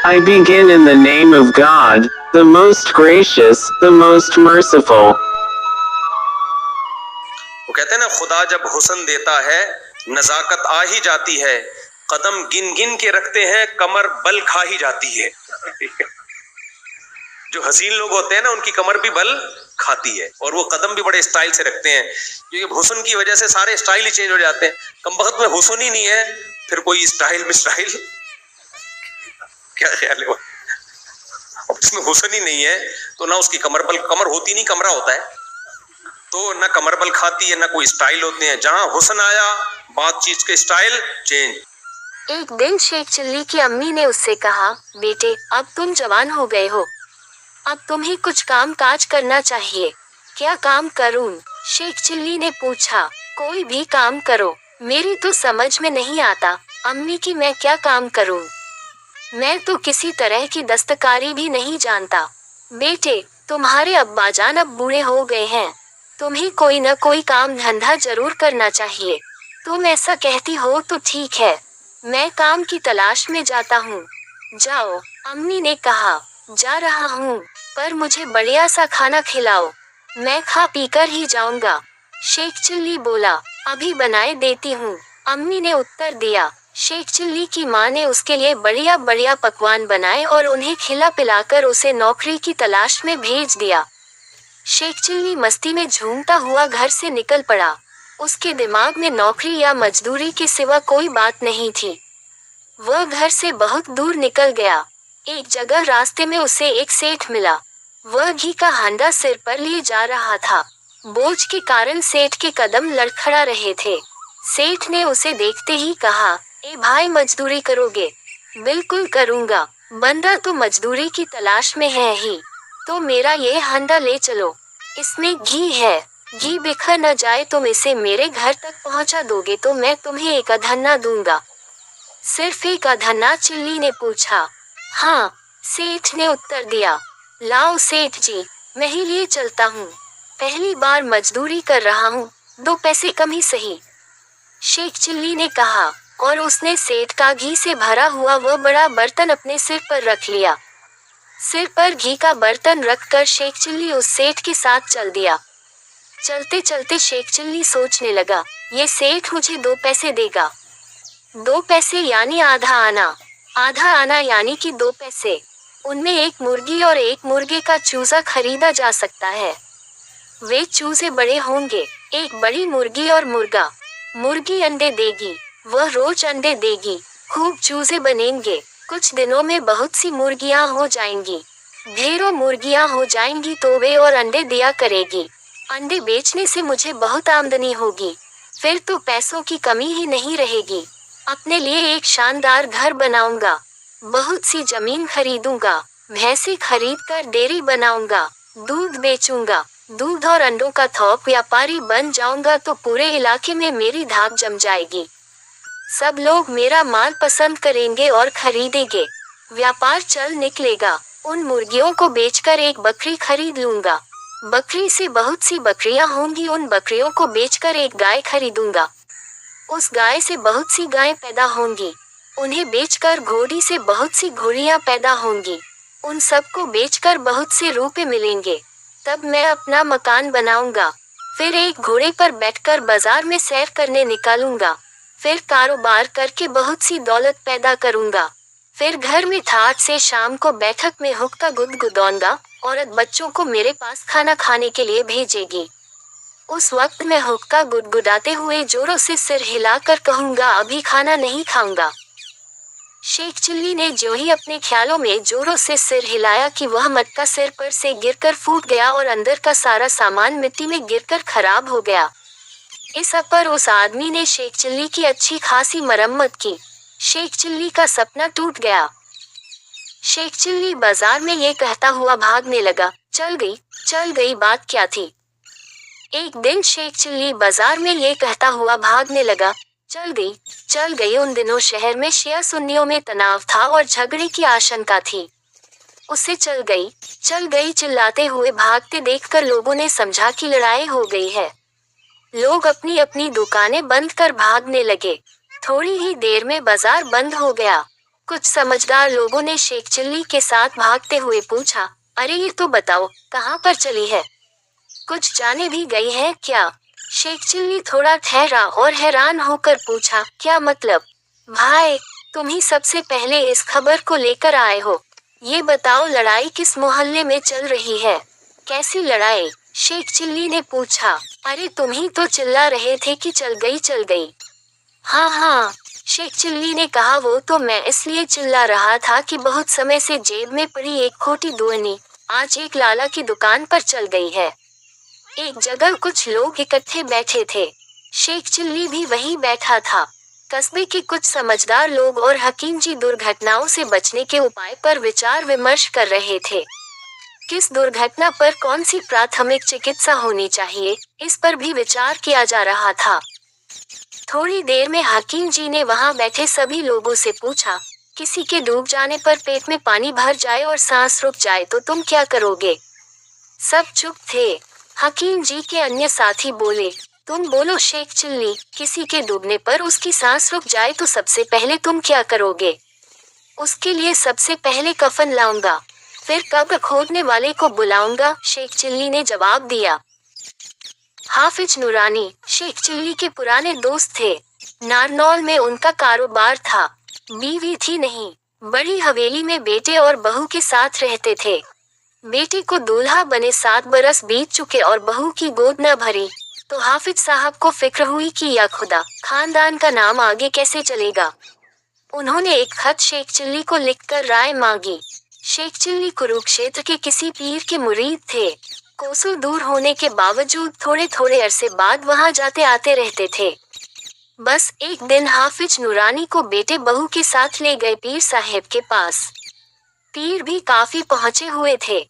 I begin in the name of God, the most gracious, the most merciful. वो कहते हैं ना, खुदा जब हुस्न देता है नजाकत आ ही जाती है, कदम गिन गिन के रखते हैं कमर बल खा ही जाती है। जो हसीन लोग होते हैं ना उनकी कमर भी बल खाती है और वो कदम भी बड़े स्टाइल से रखते हैं, क्योंकि हुस्न की वजह से सारे स्टाइल ही चेंज हो जाते हैं। कमबख्त में हुस्न ही नहीं है, फिर कोई स्टाइल में स्टाइल क्या ख्याल है? अब जिसमें हुस्न ही नहीं है तो ना उसकी कमर होती नहीं, कमरा होता है, तो ना कमर बल खाती है ना कोई स्टाइल होते हैं। जहां हुस्न आया बात चीज के स्टाइल चेंज। एक दिन शेख चिल्ली की अम्मी ने उससे कहा, बेटे अब तुम जवान हो गए हो, अब तुम्हें कुछ काम काज करना चाहिए। क्या काम करूं? शेख चिल्ली ने पूछा। कोई भी काम करो, मेरी तो समझ में नहीं आता अम्मी की मैं क्या काम करूं। मैं तो किसी तरह की दस्तकारी भी नहीं जानता। बेटे तुम्हारे अब्बाजान अब बूढ़े हो गए हैं, तुम्हें कोई न कोई काम धंधा जरूर करना चाहिए। तुम ऐसा कहती हो तो ठीक है, मैं काम की तलाश में जाता हूँ। जाओ, अम्मी ने कहा। जा रहा हूँ, पर मुझे बढ़िया सा खाना खिलाओ, मैं खा पी कर ही जाऊंगा। शेख चिल्ली बोला, अभी बनाए देती हूँ, अम्मी ने उत्तर दिया। शेख चिल्ली की माँ ने उसके लिए बढ़िया बढ़िया पकवान बनाए और उन्हें खिला पिलाकर उसे नौकरी की तलाश में भेज दिया। शेख चिल्ली मस्ती में झूमता हुआ घर से निकल पड़ा। उसके दिमाग में नौकरी या मजदूरी के सिवा कोई बात नहीं थी। वह घर से बहुत दूर निकल गया। एक जगह रास्ते में उसे एक सेठ मिला। वह घी का हांडा सिर पर लिए जा रहा था। बोझ के कारण सेठ के कदम लड़खड़ा रहे थे। सेठ ने उसे देखते ही कहा, ए भाई मजदूरी करोगे? बिल्कुल करूँगा, बंदा तो मजदूरी की तलाश में है ही, तो मेरा ये हांडा ले चलो, इसमें घी है, घी बिखर न जाए, तुम इसे मेरे घर तक पहुंचा दोगे तो मैं तुम्हें एक अधन्ना दूंगा। सिर्फ एक अधन्ना? चिल्ली ने पूछा। हाँ, सेठ ने उत्तर दिया। लाओ सेठ जी, मैं ही लिए चलता हूँ, पहली बार मजदूरी कर रहा हूँ, 2 पैसे कम ही सही। शेख चिल्ली ने कहा और उसने सेठ का घी से भरा हुआ वह बड़ा बर्तन अपने सिर पर रख लिया। सिर पर घी का बर्तन रखकर शेख चिल्ली उस सेठ के साथ चल दिया। चलते चलते शेख चिल्ली सोचने लगा, ये सेठ मुझे 2 पैसे देगा। 2 पैसे यानी आधा आना यानी कि 2 पैसे। उनमें एक मुर्गी और एक मुर्गे का चूजा खरीदा जा सकता है। वे चूजे बड़े होंगे, एक बड़ी मुर्गी और मुर्गा। मुर्गी अंडे देगी, वह रोज अंडे देगी, खूब चूजे बनेंगे, कुछ दिनों में बहुत सी मुर्गियां हो जाएंगी, ढेरों मुर्गियां हो जाएंगी तो वे और अंडे दिया करेगी। अंडे बेचने से मुझे बहुत आमदनी होगी, फिर तो पैसों की कमी ही नहीं रहेगी। अपने लिए एक शानदार घर बनाऊंगा, बहुत सी जमीन खरीदूंगा, भैंसे खरीद कर डेयरी बनाऊंगा, दूध बेचूंगा, दूध और अंडों का थोक व्यापारी बन जाऊंगा तो पूरे इलाके में मेरी धाक जम जाएगी। सब लोग मेरा माल पसंद करेंगे और खरीदेंगे, व्यापार चल निकलेगा। उन मुर्गियों को बेचकर एक बकरी खरीद लूंगा, बकरी से बहुत सी बकरियां होंगी, उन बकरियों को बेचकर एक गाय खरीदूंगा, उस गाय से बहुत सी गायें पैदा होंगी, उन्हें बेचकर घोड़ी से बहुत सी घोड़ियां पैदा होंगी, उन सबको बेचकर बहुत से रुपए मिलेंगे। तब मैं अपना मकान बनाऊंगा, फिर एक घोड़े पर बैठकर बाजार में सैर करने निकालूंगा, फिर कारोबार करके बहुत सी दौलत पैदा करूंगा, फिर घर में ठाठ से शाम को बैठक में हुक्का गुदगुदाऊंगा, औरत बच्चों को मेरे पास खाना खाने के लिए भेजेगी। उस वक्त मैं हुक्का गुदगुदाते हुए जोरों से सिर हिलाकर कहूंगा, अभी खाना नहीं खाऊंगा। शेख चिल्ली ने जो ही अपने ख्यालों में जोरों से सिर हिलाया कि वह मटका सिर पर से गिरकर फूट गया और अंदर का सारा सामान मिट्टी में गिरकर खराब हो गया। इस पर उस आदमी ने शेख चिल्ली की अच्छी खासी मरम्मत की। शेख चिल्ली का सपना टूट गया। शेख चिल्ली बाजार में ये कहता हुआ भागने लगा, चल गई बात क्या थी। एक दिन शेख चिल्ली बाजार में ये कहता हुआ भागने लगा, चल गई। उन दिनों शहर में शिया सुन्नियों में तनाव था और झगड़े की आशंका थी। उसे चल गई चिल्लाते हुए भागते देखकर लोगों ने समझा कि लड़ाई हो गई है। लोग अपनी अपनी दुकानें बंद कर भागने लगे। थोड़ी ही देर में बाजार बंद हो गया। कुछ समझदार लोगों ने शेख चिल्ली के साथ भागते हुए पूछा, अरे ये तो बताओ, कहाँ पर चली है? कुछ जाने भी गई है क्या? शेख चिल्ली थोड़ा ठहरा और हैरान होकर पूछा, क्या मतलब? भाई, तुम ही सबसे पहले इस खबर को लेकर आए हो। ये बताओ, लड़ाई किस मोहल्ले में चल रही है? कैसी लड़ाई? शेख चिल्ली ने पूछा। अरे तुम ही तो चिल्ला रहे थे कि चल गई। हाँ हाँ, शेख चिल्ली ने कहा, वो तो मैं इसलिए चिल्ला रहा था कि बहुत समय से जेब में पड़ी एक खोटी दुआनी आज एक लाला की दुकान पर चल गई है। एक जगह कुछ लोग इकट्ठे बैठे थे। शेख चिल्ली भी वहीं बैठा था। कस्बे के कुछ समझदार लोग और हकीम जी दुर्घटनाओं से बचने के उपाय पर विचार विमर्श कर रहे थे। किस दुर्घटना पर कौन सी प्राथमिक चिकित्सा होनी चाहिए, इस पर भी विचार किया जा रहा था। थोड़ी देर में हकीम जी ने वहां बैठे सभी लोगों से पूछा, किसी के डूब जाने पर पेट में पानी भर जाए और सांस रुक जाए तो तुम क्या करोगे? सब चुप थे। हकीम जी के अन्य साथी बोले, तुम बोलो शेख चिल्ली, किसी के डूबने पर उसकी सांस रुक जाए तो सबसे पहले तुम क्या करोगे? उसके लिए सबसे पहले कफन लाऊंगा, फिर कब्र खोदने वाले को बुलाऊंगा, शेख चिल्ली ने जवाब दिया। हाफिज नूरानी शेख चिल्ली के पुराने दोस्त थे। नारनौल में उनका कारोबार था। बीवी थी नहीं, बड़ी हवेली में बेटे और बहू के साथ रहते थे। बेटे को दूल्हा बने 7 बरस बीत चुके और बहू की गोद न भरी, तो हाफिज साहब को फिक्र हुई कि या खुदा, खानदान का नाम आगे कैसे चलेगा। उन्होंने एक खत शेख चिल्ली को लिखकर राय मांगी। शेख चिल्ली कुरुक्षेत्र के किसी पीर के मुरीद थे। कोसों दूर होने के बावजूद थोड़े थोड़े अरसे बाद वहां जाते आते रहते थे। बस एक दिन हाफिज नूरानी को बेटे बहू के साथ ले गए पीर साहब के पास। पीर भी काफी पहुंचे हुए थे।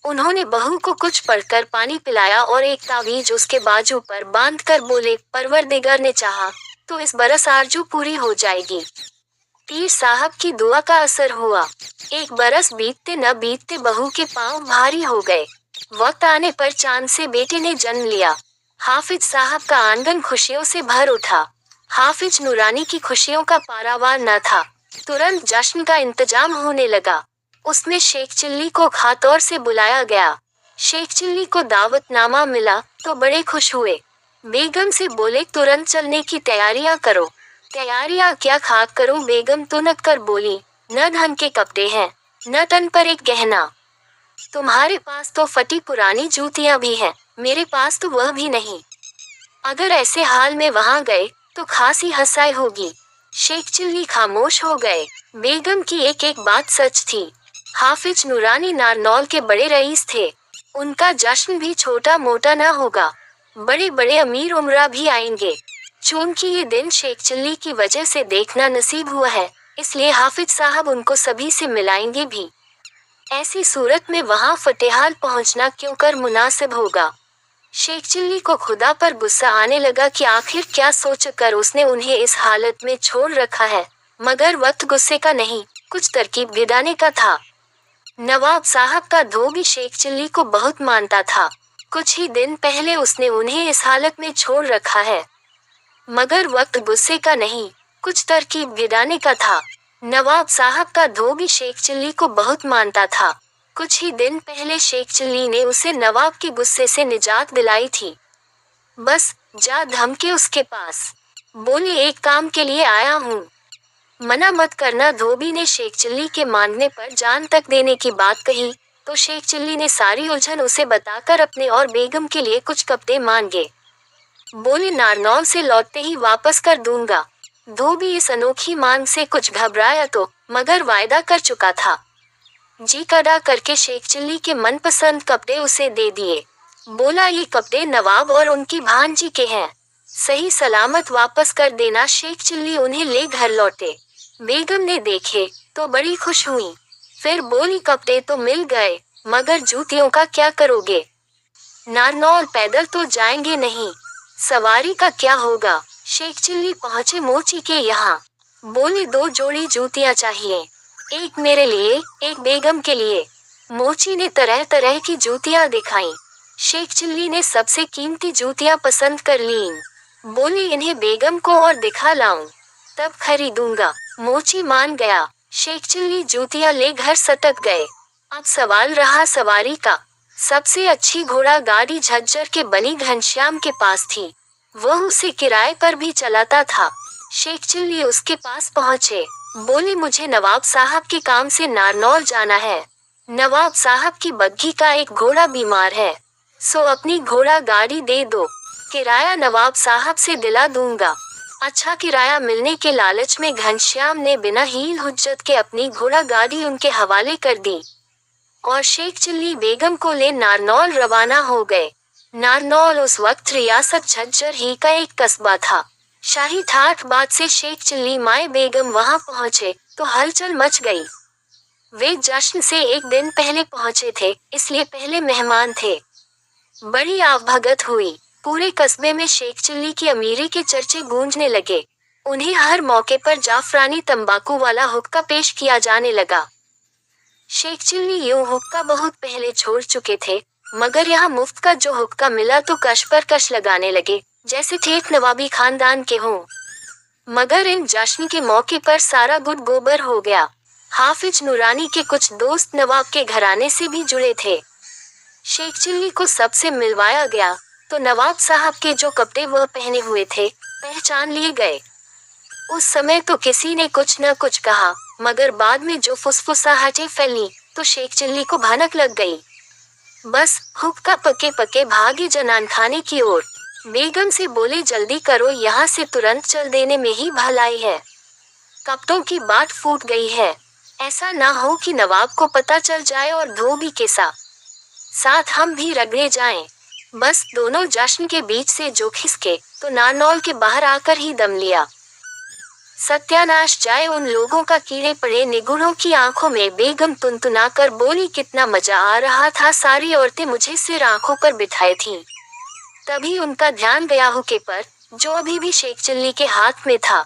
उन्होंने बहू को कुछ पढ़कर पानी पिलाया और एक तावीज उसके बाजू पर बांधकर बोले, परवरदिगार ने चाहा तो इस बरस आरजू पूरी हो जाएगी। पीर साहब की दुआ का असर हुआ। एक बरस बीतते न बीतते बहू के पांव भारी हो गए। वक्त आने पर चांद से बेटे ने जन्म लिया। हाफिज साहब का आंगन खुशियों से भर उठा। हाफिज नूरानी की खुशियों का पारावार न था। तुरंत जश्न का इंतजाम होने लगा। उसमें शेख चिल्ली को खातौर से बुलाया गया। शेख चिल्ली को दावतनामा मिला तो बड़े खुश हुए। बेगम से बोले, तुरंत चलने की तैयारियां करो। तैयारियां क्या, खाक करो। बेगम तुनक कर बोली, न धन के कपड़े हैं, न तन पर एक गहना। तुम्हारे पास तो फटी पुरानी जूतियां भी हैं, मेरे पास तो वह भी नहीं। अगर ऐसे हाल में वहां गए तो खासी हंसाई होगी। शेख चिल्ली खामोश हो गए। बेगम की एक एक बात सच थी। हाफिज नूरानी नारनौल के बड़े रईस थे। उनका जश्न भी छोटा मोटा न होगा। बड़े बड़े अमीर उमरा भी आएंगे। चूंकि ये दिन शेख चिल्ली की वजह से देखना नसीब हुआ है, इसलिए हाफिज साहब उनको सभी से मिलाएंगे भी। ऐसी सूरत में वहां फतेहाल पहुंचना क्यों कर मुनासिब होगा। शेख चिल्ली को खुदा पर गुस्सा आने लगा कि आखिर क्या सोचकर उसने उन्हें इस हालत में छोड़ रखा है, मगर वक्त गुस्से का नहीं, कुछ तरकीब गिराने का था। नवाब साहब का धोबी शेख चिल्ली को बहुत मानता था। कुछ ही दिन पहले उसने उन्हें इस हालत में छोड़ रखा है, मगर वक्त गुस्से का नहीं, कुछ तरकीब गिराने का था। नवाब साहब का धोबी शेख चिल्ली को बहुत मानता था। कुछ ही दिन पहले शेख चिल्ली ने उसे नवाब के गुस्से से निजात दिलाई थी। बस जा धमके उसके पास। बोले, एक काम के लिए आया हूँ, मना मत करना। धोबी ने शेख चिल्ली के मांगने पर जान तक देने की बात कही तो शेख चिल्ली ने सारी उलझन उसे बताकर अपने और बेगम के लिए कुछ कपड़े मांगे। बोले, नारनौल से लौटते ही वापस कर दूंगा। धोबी इस अनोखी मांग से कुछ घबराया तो, मगर वायदा कर चुका था। जी कड़ा करके शेख चिल्ली के मनपसंद कपड़े उसे दे दिए। बोला, ये कपड़े नवाब और उनकी भांजी के हैं, सही सलामत वापस कर देना। शेख चिल्ली उन्हें ले घर लौटे। बेगम ने देखे तो बड़ी खुश हुई। फिर बोली, कपड़े तो मिल गए, मगर जूतियों का क्या करोगे? नारनौल पैदल तो जाएंगे नहीं, सवारी का क्या होगा? शेख चिल्ली पहुंचे मोची के यहाँ। बोले, 2 जोड़ी जूतियां चाहिए, एक मेरे लिए, एक बेगम के लिए। मोची ने तरह तरह की जूतियां दिखाई। शेख चिल्ली ने सबसे कीमती जूतियां पसंद कर लीं। बोली, इन्हें बेगम को और दिखा लाऊं, तब खरीदूंगा। मोची मान गया। शेख चिल्ली जूतियां ले घर सटक गए। अब सवाल रहा सवारी का। सबसे अच्छी घोड़ा गाड़ी झज्जर के बनी घनश्याम के पास थी। वह उसे किराए पर भी चलाता था। शेख चिल्ली उसके पास पहुँचे। बोले, मुझे नवाब साहब के काम से नारनौल जाना है। नवाब साहब की बग्घी का एक घोड़ा बीमार है, सो अपनी घोड़ा गाड़ी दे दो। किराया नवाब साहब से दिला दूंगा। अच्छा किराया मिलने के लालच में घनश्याम ने बिना हील हुज्जत के अपनी घोड़ा गाड़ी उनके हवाले कर दी और शेख चिल्ली बेगम को ले नारनौल रवाना हो गए। नारनौल उस वक्त रियासत झज्जर ही का एक कस्बा था। शाही ठाठ बाद से शेख चिल्ली माए बेगम वहां पहुंचे तो हलचल मच गई। वे जश्न से एक दिन पहले पहुंचे थे, इसलिए पहले मेहमान थे। बड़ी आवभगत हुई। पूरे कस्बे में शेख चिल्ली की अमीरी के चर्चे गूंजने लगे। उन्हें हर मौके पर जाफरानी तंबाकू वाला हुक्का पेश किया जाने लगा। शेख चिल्ली यूं हुक्का बहुत पहले छोड़ चुके थे, मगर यहाँ मुफ्त का जो हुक्का मिला तो कश पर कश लगाने लगे, जैसे ठेठ नवाबी खानदान के हों। मगर इन जश्न के मौके पर सारा गुड़ गोबर हो गया। हाफिज नूरानी के कुछ दोस्त नवाब के घराने से भी जुड़े थे। शेख चिल्ली को सबसे मिलवाया गया तो नवाब साहब के जो कपड़े वह पहने हुए थे पहचान लिए गए। उस समय तो किसी ने कुछ न कुछ कहा, मगर बाद में जो फुसफुसाहटें फैली तो शेख चिल्ली को भनक लग गई। बस हुक्का पके पके भागे जनान खाने की ओर। बेगम से बोले, जल्दी करो, यहाँ से तुरंत चल देने में ही भलाई है। कपड़ों की बाट फूट गई है। ऐसा ना हो कि नवाब को पता चल जाए और धोबी के साथ हम भी रगड़े जाएं। बस दोनों जश्न के बीच से जो खिसके तो नारनौल के बाहर आकर ही दम लिया। सत्यानाश जाए उन लोगों का। कीड़े पड़े निगुड़ों की आंखों में बेगम तुनतुनाकर बोली, कितना मजा आ रहा था, सारी औरतें मुझे सिर आंखों पर बिठाई थीं। तभी उनका ध्यान गया हुक्के पर, जो अभी भी शेख चिल्ली के हाथ में था।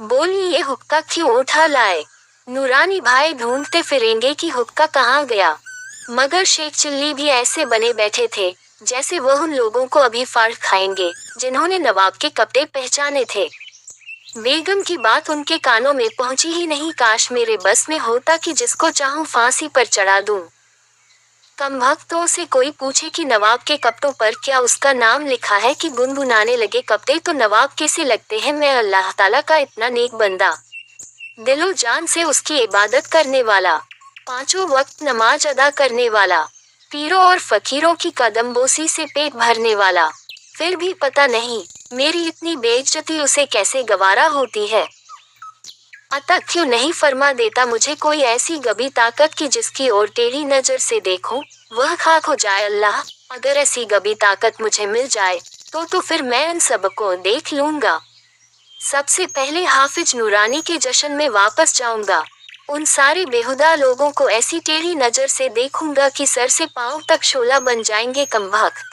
बोली, ये हुक्का क्यों उठा लाए? नूरानी भाई ढूंढते फिरेंगे कि हुक्का कहाँ गया। मगर शेख चिल्ली भी ऐसे बने बैठे थे जैसे वह उन लोगों को अभी फाड़ खाएंगे जिन्होंने नवाब के कपड़े पहचाने थे। बेगम की बात उनके कानों में पहुंची ही नहीं। काश मेरे बस में होता कि जिसको चाहूं फांसी पर चढ़ा दूं। कमबख्तों से कोई पूछे कि नवाब के कपड़ों पर क्या उसका नाम लिखा है कि गुनगुनाने लगे, कपड़े तो नवाब कैसे लगते हैं, मैं अल्लाह ताला का इतना नेक बंदा, दिलो जान से उसकी इबादत करने वाला, पांचों वक्त नमाज अदा करने वाला, पीरों और फकीरों की कदमबोसी से पेट भरने वाला। फिर भी पता नहीं मेरी इतनी बेइज्जती उसे कैसे गवारा होती है। अतः क्यों नहीं फरमा देता मुझे कोई ऐसी गबी ताकत की जिसकी ओर टेढ़ी नजर से देखूं वह खाक हो जाए। अल्लाह, अगर ऐसी गबी ताकत मुझे मिल जाए तो फिर मैं इन सबको देख लूंगा। सबसे पहले हाफिज नूरानी के जश्न में वापस जाऊंगा। उन सारे बेहुदा लोगों को ऐसी टेढ़ी नजर से देखूंगा कि सर से पांव तक शोला बन जाएंगे। कमबख्त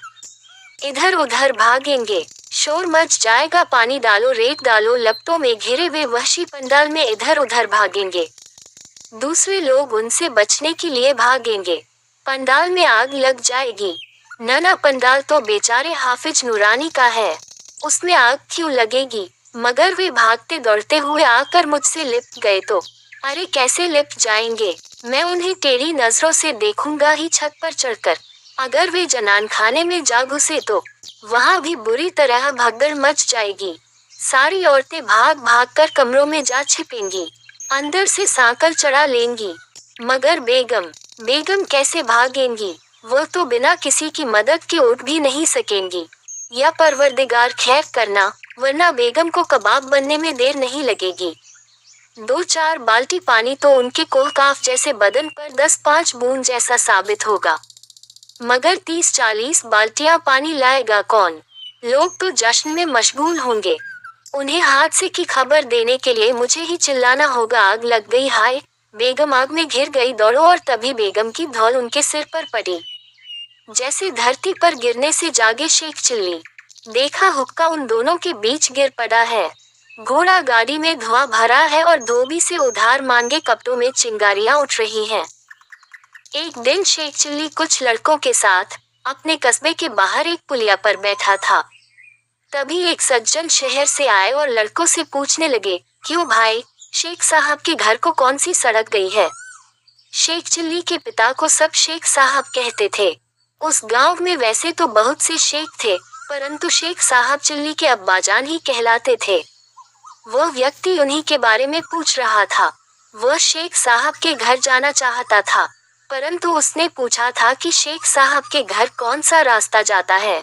इधर उधर भागेंगे, शोर मच जाएगा, पानी डालो रेत डालो, लपटों में घिरे हुए वहशी पंडाल में इधर उधर भागेंगे। दूसरे लोग उनसे बचने के लिए भागेंगे। पंडाल में आग लग जाएगी। न पंडाल तो बेचारे हाफिज नूरानी का है, उसमें आग क्यों लगेगी? मगर वे भागते दौड़ते हुए आकर मुझसे लिपट गए तो अरे कैसे लिपट जाएंगे? मैं उन्हें टेढ़ी नजरों से देखूंगा ही छत पर चढ़कर। अगर वे जनान खाने में जा घुसे तो वहां भी बुरी तरह भगदड़ मच जाएगी। सारी औरतें भाग भाग कर कमरों में जा छिपेंगी, अंदर से सांकल चढ़ा लेंगी। मगर बेगम कैसे भागेंगी? वह तो बिना किसी की मदद के उठ भी नहीं सकेंगी। या परवरदिगार खैर करना, वरना बेगम को कबाब बनने में देर नहीं लगेगी। 2-4 बाल्टी पानी तो उनके कोहकाफ जैसे बदन पर 10-5 बूंद जैसा साबित होगा। मगर 30-40 बाल्टियां पानी लाएगा कौन? लोग तो जश्न में मशगूल होंगे। उन्हें हादसे की खबर देने के लिए मुझे ही चिल्लाना होगा, आग लग गई, हाय बेगम आग में घिर गई, दौड़ो। और तभी बेगम की धौल उनके सिर पर पड़ी। जैसे धरती पर गिरने से जागे शेख चिल्ली। देखा हुक्का उन दोनों के बीच गिर पड़ा है। घोड़ा गाड़ी में धुआं भरा है और धोबी से उधार मांगे कपड़ों में चिंगारियां उठ रही हैं। एक दिन शेख चिल्ली कुछ लड़कों के साथ अपने कस्बे के बाहर एक पुलिया पर बैठा था। तभी एक सज्जन शहर से आए और लड़कों से पूछने लगे, क्यों भाई, शेख साहब के घर को कौन सी सड़क गई है? शेख चिल्ली के पिता को सब शेख साहब कहते थे। उस गांव में वैसे तो बहुत से शेख थे, परंतु शेख साहब चिल्ली के अब्बाजान ही कहलाते थे। वह व्यक्ति उन्हीं के बारे में पूछ रहा था। वह शेख साहब के घर जाना चाहता था, परंतु उसने पूछा था कि शेख साहब के घर कौन सा रास्ता जाता है।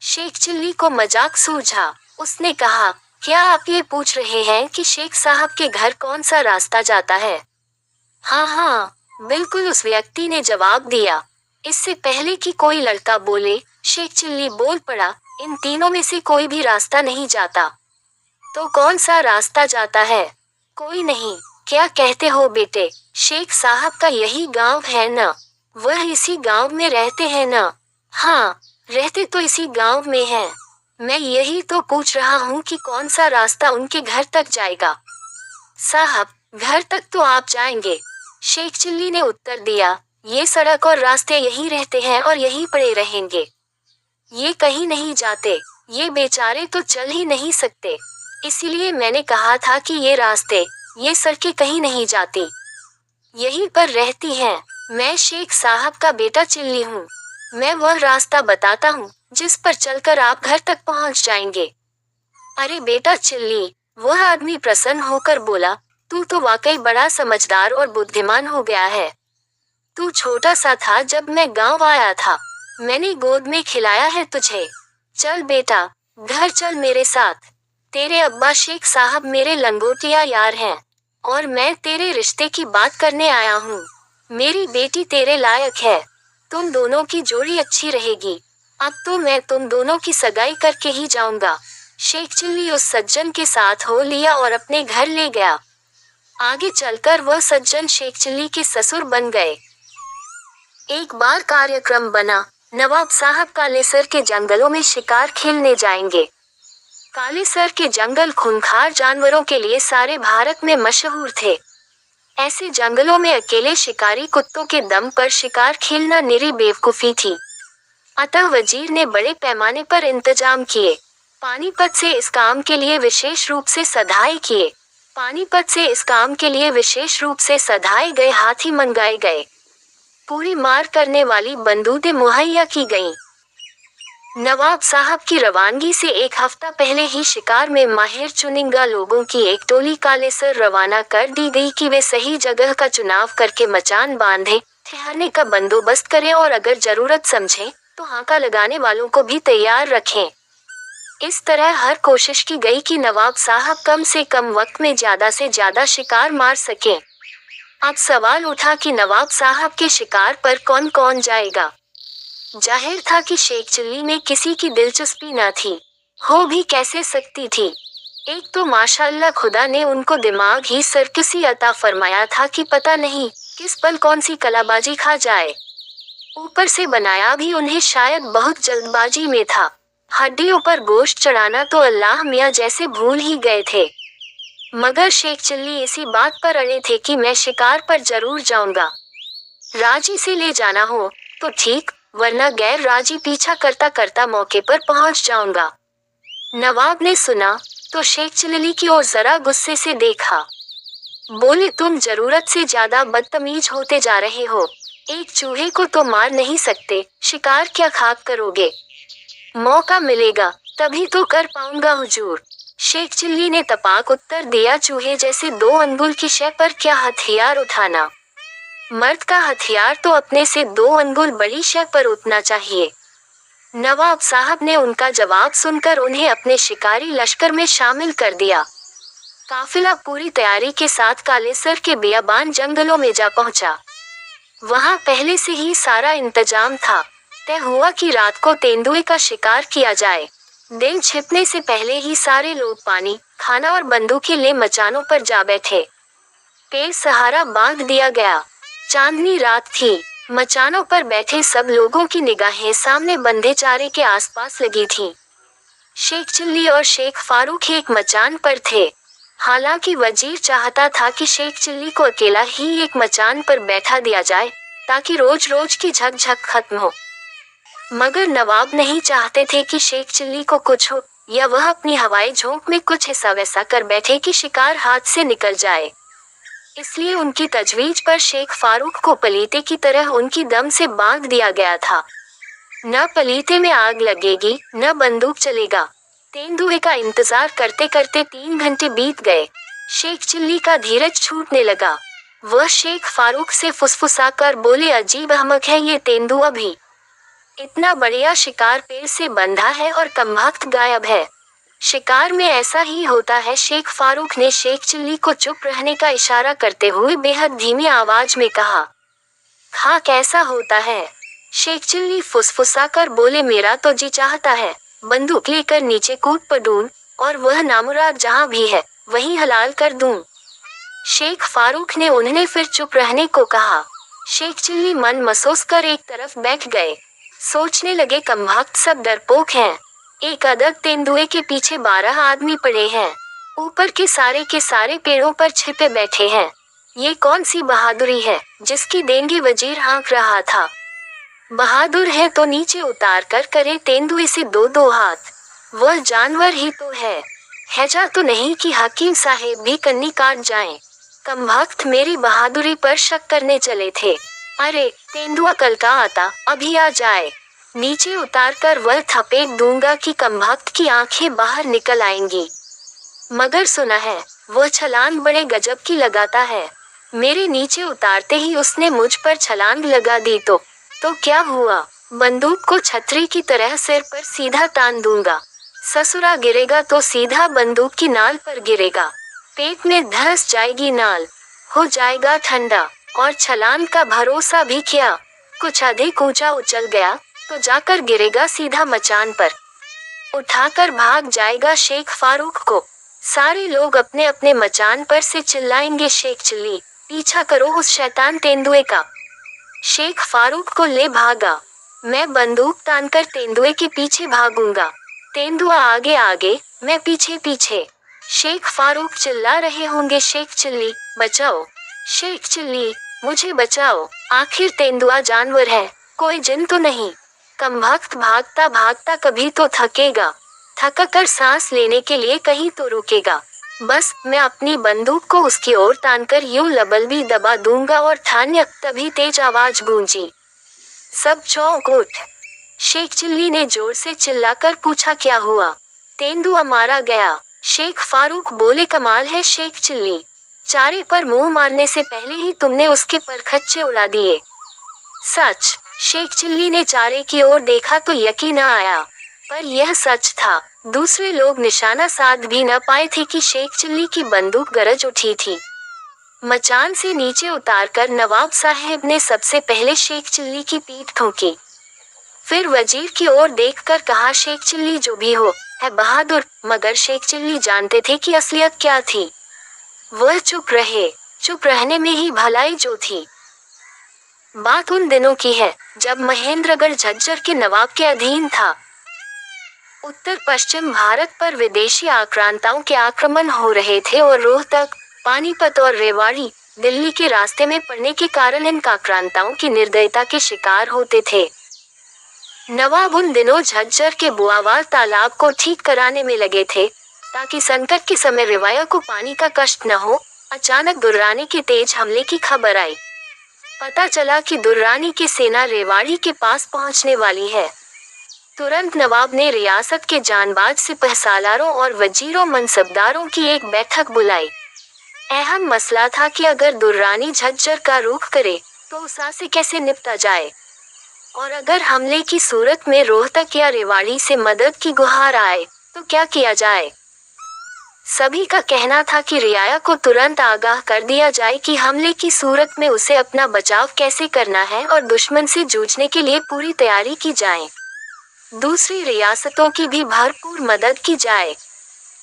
शेख चिल्ली को मजाक सूझा। उसने कहा, क्या आप ये पूछ रहे हैं कि शेख साहब के घर कौन सा रास्ता जाता है? हाँ हाँ, बिल्कुल, उस व्यक्ति ने जवाब दिया। इससे पहले कि कोई लड़का बोले, शेख चिल्ली बोल पड़ा, इन तीनों में से कोई भी रास्ता नहीं जाता। तो कौन सा रास्ता जाता है? कोई नहीं। क्या कहते हो बेटे, शेख साहब का यही गांव है ना? वह इसी गांव में रहते हैं ना? हाँ, रहते तो इसी गांव में हैं। मैं यही तो पूछ रहा हूँ कि कौन सा रास्ता उनके घर तक जाएगा। साहब, घर तक तो आप जाएंगे, शेख चिल्ली ने उत्तर दिया। ये सड़क और रास्ते यहीं रहते हैं और यहीं पड़े रहेंगे। ये कहीं नहीं जाते। ये बेचारे तो चल ही नहीं सकते। इसीलिए मैंने कहा था कि ये रास्ते, ये सड़कें कहीं नहीं जाती, यहीं पर रहती हैं। मैं शेख साहब का बेटा चिल्ली हूँ। मैं वह रास्ता बताता हूँ जिस पर चलकर आप घर तक पहुँच जाएंगे। अरे बेटा चिल्ली, वह आदमी प्रसन्न होकर बोला, तू तो वाकई बड़ा समझदार और बुद्धिमान हो गया है। तू छोटा सा था जब मैं गांव आया था। मैंने गोद में खिलाया है तुझे। चल बेटा, घर चल मेरे साथ। तेरे अब्बा शेख साहब मेरे लंगोटिया यार हैं और मैं तेरे रिश्ते की बात करने आया हूँ। मेरी बेटी तेरे लायक है। तुम दोनों की जोड़ी अच्छी रहेगी। अब तो मैं तुम दोनों की सगाई करके ही जाऊंगा। शेख चिल्ली उस सज्जन के साथ हो लिया और अपने घर ले गया। आगे चलकर वह सज्जन शेख चिल्ली के ससुर बन गए। एक बार कार्यक्रम बना, नवाब साहब कालेसर के जंगलों में शिकार खेलने जाएंगे। कालेसर के जंगल खूंखार जानवरों के लिए सारे भारत में मशहूर थे। ऐसे जंगलों में अकेले शिकारी कुत्तों के दम पर शिकार खेलना निरी बेवकूफी थी। अतः वजीर ने बड़े पैमाने पर इंतजाम किए। पानीपत से इस काम के लिए विशेष रूप से सधाए किए। पानीपत से इस काम के लिए विशेष रूप से सधाए गए हाथी मंगाए गए। पूरी मार करने वाली बंदूकें मुहैया की गईं। नवाब साहब की रवानगी से एक हफ्ता पहले ही शिकार में माहिर चुनिंदा लोगों की एक टोली कालेसर रवाना कर दी गई कि वे सही जगह का चुनाव करके मचान बांधे, ठहरने का बंदोबस्त करें और अगर जरूरत समझें तो हाका लगाने वालों को भी तैयार रखें। इस तरह हर कोशिश की गई कि नवाब साहब कम से कम वक्त में ज्यादा से ज्यादा शिकार मार सकें। अब सवाल उठा कि नवाब साहब के शिकार पर कौन कौन जाएगा। जाहिर था कि शेख चिल्ली में किसी की दिलचस्पी न थी, हो भी कैसे सकती थी। एक तो माशाअल्लाह खुदा ने उनको दिमाग ही सर्कसी अता फरमाया था कि पता नहीं किस पल कौन सी कलाबाजी खा जाए। ऊपर से बनाया भी उन्हें शायद बहुत जल्दबाजी में था। हड्डियों पर गोश्त चढ़ाना तो अल्लाह मियाँ जैसे भूल ही गए थे। मगर शेख चिल्ली इसी बात पर अड़े थे कि मैं शिकार पर जरूर जाऊंगा। राजी से ले जाना हो तो ठीक, वरना गैर राजी पीछा करता करता मौके पर पहुंच जाऊंगा। नवाब ने सुना तो शेख चिल्ली की ओर जरा गुस्से से देखा। बोले, तुम जरूरत से ज्यादा बदतमीज होते जा रहे हो। एक चूहे को तो मार नहीं सकते, शिकार क्या खाक करोगे? मौका मिलेगा तभी तो कर पाऊंगा हुजूर। शेख चिल्ली ने तपाक उत्तर दिया, चूहे जैसे 2 अंगुल की शय पर क्या हथियार उठाना। मर्द का हथियार तो अपने से 2 अंगुल बड़ी शय पर उठना चाहिए। नवाब साहब ने उनका जवाब सुनकर उन्हें अपने शिकारी लश्कर में शामिल कर दिया। काफिला पूरी तैयारी के साथ कालेसर के बियाबान जंगलों में जा पहुंचा। वहां पहले से ही सारा इंतजाम था। तय हुआ कि रात को तेंदुए का शिकार किया जाए। दिन छिपने से पहले ही सारे लोग पानी, खाना और बंदूकें ले मचानों पर जा बैठे। पेड़ सहारा बांध दिया गया। चांदनी रात थी। मचानों पर बैठे सब लोगों की निगाहें सामने बंधे चारे के आसपास लगी थीं। शेख चिल्ली और शेख फारूक एक मचान पर थे। हालांकि वजीर चाहता था कि शेख चिल्ली को अकेला ही एक मचान पर बैठा दिया जाए ताकि रोज रोज की झकझक खत्म हो। मगर नवाब नहीं चाहते थे कि शेख चिल्ली को कुछ हो, या वह अपनी हवाई झोंक में कुछ ऐसा वैसा कर बैठे कि शिकार हाथ से निकल जाए। इसलिए उनकी तजवीज पर शेख फारूक को पलीते की तरह उनकी दम से बांध दिया गया था। न पलीते में आग लगेगी, न बंदूक चलेगा। तेंदुए का इंतजार करते करते 3 घंटे बीत गए। शेख चिल्ली का धीरज छूटने लगा। वह शेख फारूक से फुसफुसाकर बोले, अजीब अहमक है ये तेंदुआ भी। इतना बढ़िया शिकार पेड़ से बंधा है और कमबख्त गायब है। शिकार में ऐसा ही होता है। शेख फारूक ने शेख चिल्ली को चुप रहने का इशारा करते हुए बेहद धीमी आवाज में कहा। हाँ, कैसा होता है? शेख चिल्ली फुसफुसाकर बोले, मेरा तो जी चाहता है बंदूक लेकर नीचे कूद पड़ूं और वह नामुराद जहाँ भी है वहीं हलाल कर दूं। शेख फारूक ने उन्हें फिर चुप रहने को कहा। शेख चिल्ली मन महसूस कर एक तरफ बैठ गए। सोचने लगे, कमबख्त सब डरपोक हैं। एक अदग तेंदुए के पीछे 12 आदमी पड़े हैं। ऊपर के सारे पेड़ों पर छिपे बैठे हैं। ये कौन सी बहादुरी है जिसकी देंगी वजीर हाँक रहा था। बहादुर है तो नीचे उतार कर करे तेंदुए से 2-2 हाथ। वह जानवर ही तो है, हैजा तो नहीं कि हकीम साहेब भी कन्नी काट जाएं। कमबख्त मेरी बहादुरी पर शक करने चले थे। अरे तेंदुआ कल का आता, अभी आ जाए। नीचे उतार कर वह थपेट दूंगा कि कमबख्त की आंखें बाहर निकल आएंगी। मगर सुना है वह छलांग बड़े गजब की लगाता है। मेरे नीचे उतारते ही उसने मुझ पर छलांग लगा दी तो क्या हुआ? बंदूक को छतरी की तरह सिर पर सीधा तान दूंगा। ससुरा गिरेगा तो सीधा बंदूक की नाल पर गिरेगा। पेट में धंस जाएगी नाल, हो जाएगा ठंडा। और छलांग का भरोसा भी क्या, कुछ अधिक ऊंचा उछल गया तो जाकर गिरेगा सीधा मचान पर, उठाकर भाग जाएगा शेख फारूक को। सारे लोग अपने अपने मचान पर से चिल्लाएंगे, शेख चिल्ली पीछा करो उस शैतान तेंदुए का। शेख फारूक को ले भागा। मैं बंदूक तानकर तेंदुए के पीछे भागूंगा। तेंदुआ आगे आगे, मैं पीछे पीछे। शेख फारूक चिल्ला रहे होंगे, शेख चिल्ली बचाओ, शेख चिल्ली मुझे बचाओ। आखिर तेंदुआ जानवर है, कोई जिन तो नहीं। कमबख्त भागता भागता कभी तो थकेगा, थक कर सांस लेने के लिए कहीं तो रुकेगा। बस मैं अपनी बंदूक को उसकी ओर तानकर यूं लबल्बी दबा दूंगा और ठान्यक तभी तेज आवाज गूंजी। सब चौंक उठ। शेख चिल्ली ने जोर से चिल्लाकर पूछा, क्या हुआ? तेंदुआ मारा गया। शेख फारूक बोले, कमाल है शेख चिल्ली, चारे पर मुंह मारने से पहले ही तुमने उसके परखच्चे उड़ा दिए। सच। शेख चिल्ली ने चारे की ओर देखा तो यकीन न आया, पर यह सच था। दूसरे लोग निशाना साध भी न पाए थे कि शेख चिल्ली की बंदूक गरज उठी थी। मचान से नीचे उतारकर नवाब साहब ने सबसे पहले शेख चिल्ली की पीठ ठोकी। फिर वजीर की ओर देखकर कहा, शेख चिल्ली जो भी हो है बहादुर। मगर शेख चिल्ली जानते थे कि असलियत क्या थी। वह चुप रहे। चुप रहने में ही भलाई जो थी। बात उन दिनों की है जब महेंद्रगढ़ झज्जर के नवाब के अधीन था। उत्तर पश्चिम भारत पर विदेशी आक्रांताओं के आक्रमण हो रहे थे और रोहतक, पानीपत और रेवाड़ी दिल्ली के रास्ते में पड़ने के कारण इन आक्रांताओं की निर्दयता के शिकार होते थे। नवाब उन दिनों झज्जर के बुआवाल तालाब को ठीक कराने में लगे थे ताकि संकट के समय रिवाया को पानी का कष्ट न हो। अचानक दुर्रानी के तेज हमले की खबर आई। पता चला कि दुर्रानी की सेना रेवाड़ी के पास पहुंचने वाली है। तुरंत नवाब ने रियासत के जानबाज सिपहसालारों और वजीरों मनसबदारों की एक बैठक बुलाई। अहम मसला था कि अगर दुर्रानी झज्जर का रुख करे तो उसे कैसे निपटा जाए, और अगर हमले की सूरत में रोहतक या रेवाड़ी से मदद की गुहार आए तो क्या किया जाए। सभी का कहना था कि रियाया को तुरंत आगाह कर दिया जाए कि हमले की सूरत में उसे अपना बचाव कैसे करना है और दुश्मन से जूझने के लिए पूरी तैयारी की जाए। दूसरी रियासतों की भी भरपूर मदद की जाए।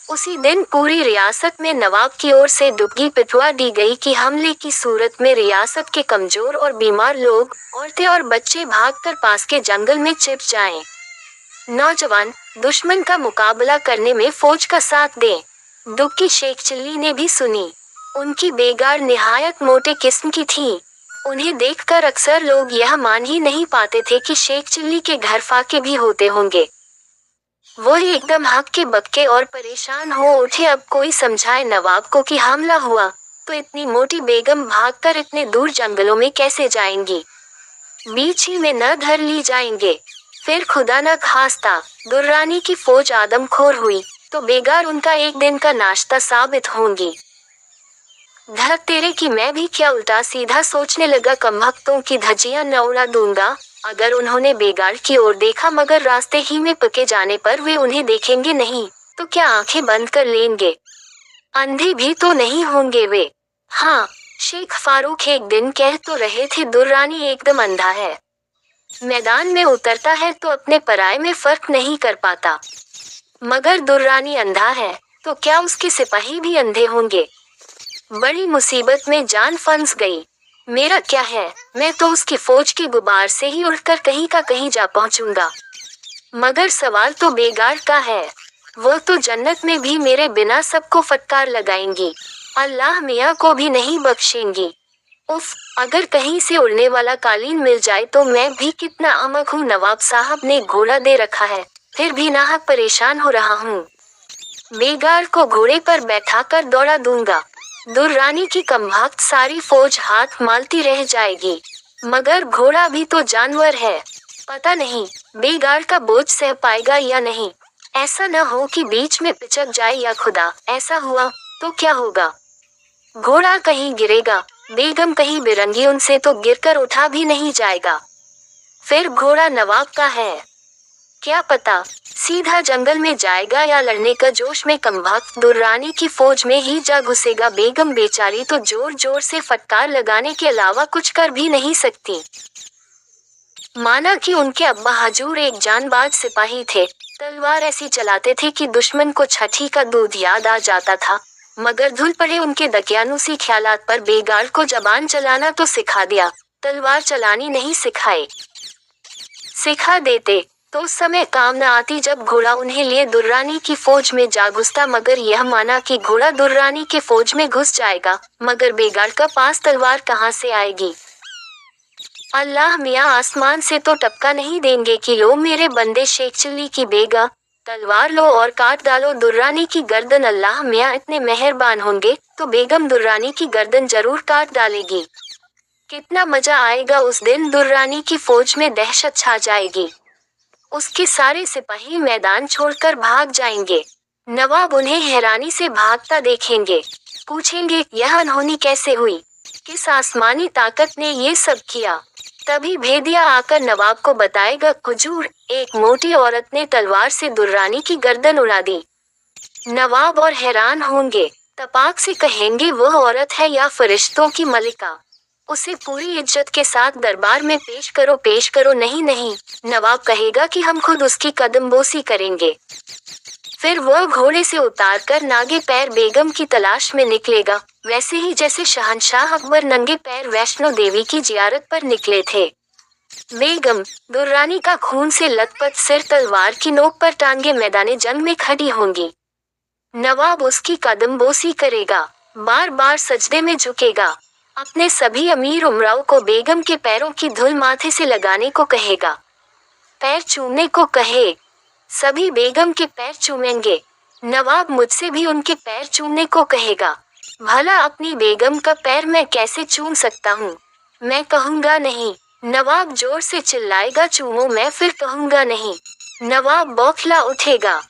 उसी दिन पूरी रियासत में नवाब की ओर से दुबगी पिटवा दी गई कि हमले की सूरत में रियासत के कमजोर और बीमार लोग, औरतें और बच्चे भागकर पास के जंगल में छिप जाएं। नौजवान दुश्मन का मुकाबला करने में फौज का साथ दें। दुबकी शेख चिल्ली ने भी सुनी। उनकी बेगार निहायत मोटे किस्म की थी। उन्हें देखकर अक्सर लोग यह मान ही नहीं पाते थे कि शेख चिल्ली के घर फाके भी होते होंगे। वो एकदम हक्के बक्के और परेशान हो उठे। अब कोई समझाए नवाब को कि हमला हुआ तो इतनी मोटी बेगम भागकर इतने दूर जंगलों में कैसे जाएंगी, बीच ही में न धर ली जाएंगे। फिर खुदा न खास्ता दुर्रानी की फौज आदमखोर हुई तो बेगार उनका एक दिन का नाश्ता साबित होंगी। धर तेरे की मैं भी क्या उल्टा सीधा सोचने लगा। कमबख्तों की धज्जियां न उड़ा दूंगा। अगर उन्होंने बेगार की ओर देखा मगर रास्ते ही में पके जाने पर वे उन्हें देखेंगे नहीं तो क्या आंखें बंद कर लेंगे? अंधे भी तो नहीं होंगे वे। हाँ, शेख फारूक एक दिन कह तो रहे थे दुर्रानी एकदम अंधा है, मैदान में उतरता है तो अपने पराये में फर्क नहीं कर पाता। मगर दुर्रानी अंधा है तो क्या उसके सिपाही भी अंधे होंगे? बड़ी मुसीबत में जान फंस गई। मेरा क्या है, मैं तो उसकी फौज के गुबार से ही उड़कर कहीं का कहीं जा पहुंचूंगा। मगर सवाल तो बेगार का है, वो तो जन्नत में भी मेरे बिना सबको फटकार लगाएंगी, अल्लाह मियाँ को भी नहीं बख्शेंगी। उफ, अगर कहीं से उड़ने वाला कालीन मिल जाए तो मैं भी कितना अमक हूँ। नवाब साहब ने घोड़ा दे रखा है फिर भी नाहक परेशान हो रहा हूँ। बेगार को घोड़े पर बैठा कर दौड़ा दूंगा। दुर्रानी की कमबख्त सारी फौज हाथ मालती रह जाएगी। मगर घोड़ा भी तो जानवर है, पता नहीं बेगार का बोझ सह पाएगा या नहीं। ऐसा न हो कि बीच में पिचक जाए या खुदा ऐसा हुआ तो क्या होगा? घोड़ा कहीं गिरेगा, बेगम कहीं बिरंगी उनसे तो गिरकर उठा भी नहीं जाएगा। फिर घोड़ा नवाब का है, क्या पता सीधा जंगल में जाएगा या लड़ने का जोश में कमबख्त दुर्रानी की फौज में ही जा घुसेगा। बेगम बेचारी तो जोर जोर से फटकार लगाने के अलावा कुछ कर भी नहीं सकती। माना कि उनके अब्बा हजूर एक जानबाज सिपाही थे, तलवार ऐसी चलाते थे कि दुश्मन को छठी का दूध याद आ जाता था। मगर धुल पड़े उनके दकियानुसी ख्यालात पर बेगार को जबान चलाना तो सिखा दिया, तलवार चलानी नहीं सिखाए। सिखा देते तो उस समय काम न आती जब घोड़ा उन्हें लिए दुर्रानी की फौज में जा घुसता। मगर यह माना कि घोड़ा दुर्रानी के फौज में घुस जाएगा, मगर बेगार का पास तलवार कहाँ से आएगी? अल्लाह मियाँ आसमान से तो टपका नहीं देंगे कि लो मेरे बंदे शेख चिल्ली की बेगा, तलवार लो और काट डालो दुर्रानी की गर्दन। अल्लाह मियाँ इतने मेहरबान होंगे तो बेगम दुर्रानी की गर्दन जरूर काट डालेगी। कितना मजा आएगा उस दिन, दुर्रानी की फौज में दहशत छा जाएगी। उसके सारे सिपाही मैदान छोड़कर भाग जाएंगे। नवाब उन्हें हैरानी से भागता देखेंगे, पूछेंगे यह अनहोनी कैसे हुई, किस आसमानी ताकत ने ये सब किया? तभी भेदिया आकर नवाब को बताएगा, हुजूर एक मोटी औरत ने तलवार से दुर्रानी की गर्दन उड़ा दी। नवाब और हैरान होंगे, तपाक से कहेंगे वह औरत है या फरिश्तों की मलिका, उसे पूरी इज्जत के साथ दरबार में पेश करो। पेश करो नहीं नहीं, नवाब कहेगा कि हम खुद उसकी कदमबोसी करेंगे। फिर वह घोड़े से उतारकर नागे पैर बेगम की तलाश में निकलेगा, वैसे ही जैसे शहंशाह अकबर नंगे पैर वैष्णो देवी की जियारत पर निकले थे। बेगम दुर्रानी का खून से लथपथ सिर तलवार की नोक पर टांगे मैदाने जंग में खड़ी होंगी। नवाब उसकी कदमबोसी करेगा, बार बार सजदे में झुकेगा, अपने सभी अमीर उमराओं को बेगम के पैरों की धूल माथे से लगाने को कहेगा, पैर चूमने को कहे। सभी बेगम के पैर चूमेंगे। नवाब मुझसे भी उनके पैर चूमने को कहेगा। भला अपनी बेगम का पैर मैं कैसे चूम सकता हूँ? मैं कहूँगा नहीं। नवाब जोर से चिल्लाएगा, चूमो, मैं फिर कहूँगा नहीं। नवाब बौखला उठेगा,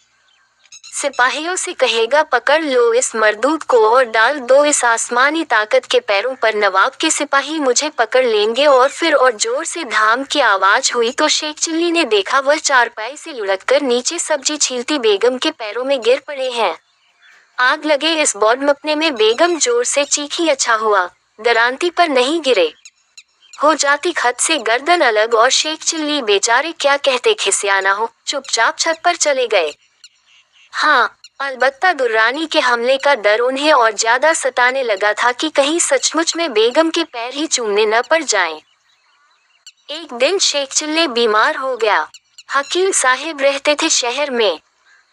सिपाहियों से कहेगा, पकड़ लो इस मरदूद को और डाल दो इस आसमानी ताकत के पैरों पर। नवाब के सिपाही मुझे पकड़ लेंगे और फिर और जोर से धाम की आवाज हुई तो शेख चिल्ली ने देखा वह चारपाई से लुढ़ककर नीचे सब्जी छीलती बेगम के पैरों में गिर पड़े हैं। आग लगे इस बौडमपने में बेगम जोर से चीखी, अच्छा हुआ दरांती पर नहीं गिरे, हो जाती खत से गर्दन अलग। और शेख चिल्ली बेचारे क्या कहते, खिसियाना हो, चुपचाप छत पर चले गए। हाँ, अलबत्ता दुर्रानी के हमले का डर उन्हें और ज्यादा सताने लगा था कि कहीं सचमुच में बेगम के पैर ही चूमने न पड़ जाएं। एक दिन शेख चिल्ली बीमार हो गया। हकीम साहिब रहते थे शहर में,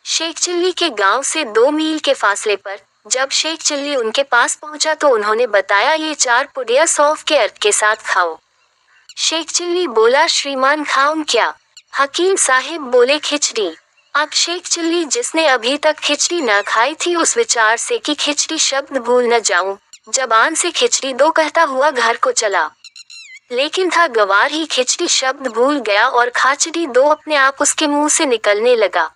शेख चिल्ली के गांव से 2 मील के फासले पर। जब शेख चिल्ली उनके पास पहुंचा तो उन्होंने बताया, ये 4 पुड़िया सौंफ के अर्क के साथ खाओ। शेख चिल्ली बोला, श्रीमान खाऊं क्या? हकीम साहिब बोले, खिचड़ी। अब शेख चिल्ली, जिसने अभी तक खिचड़ी न खाई थी, उस विचार से कि खिचड़ी शब्द भूल न जाऊं, जबान से खिचड़ी दो कहता हुआ घर को चला। लेकिन था गवार ही खिचड़ी शब्द भूल गया और खाचड़ी दो अपने आप उसके मुंह से निकलने लगा।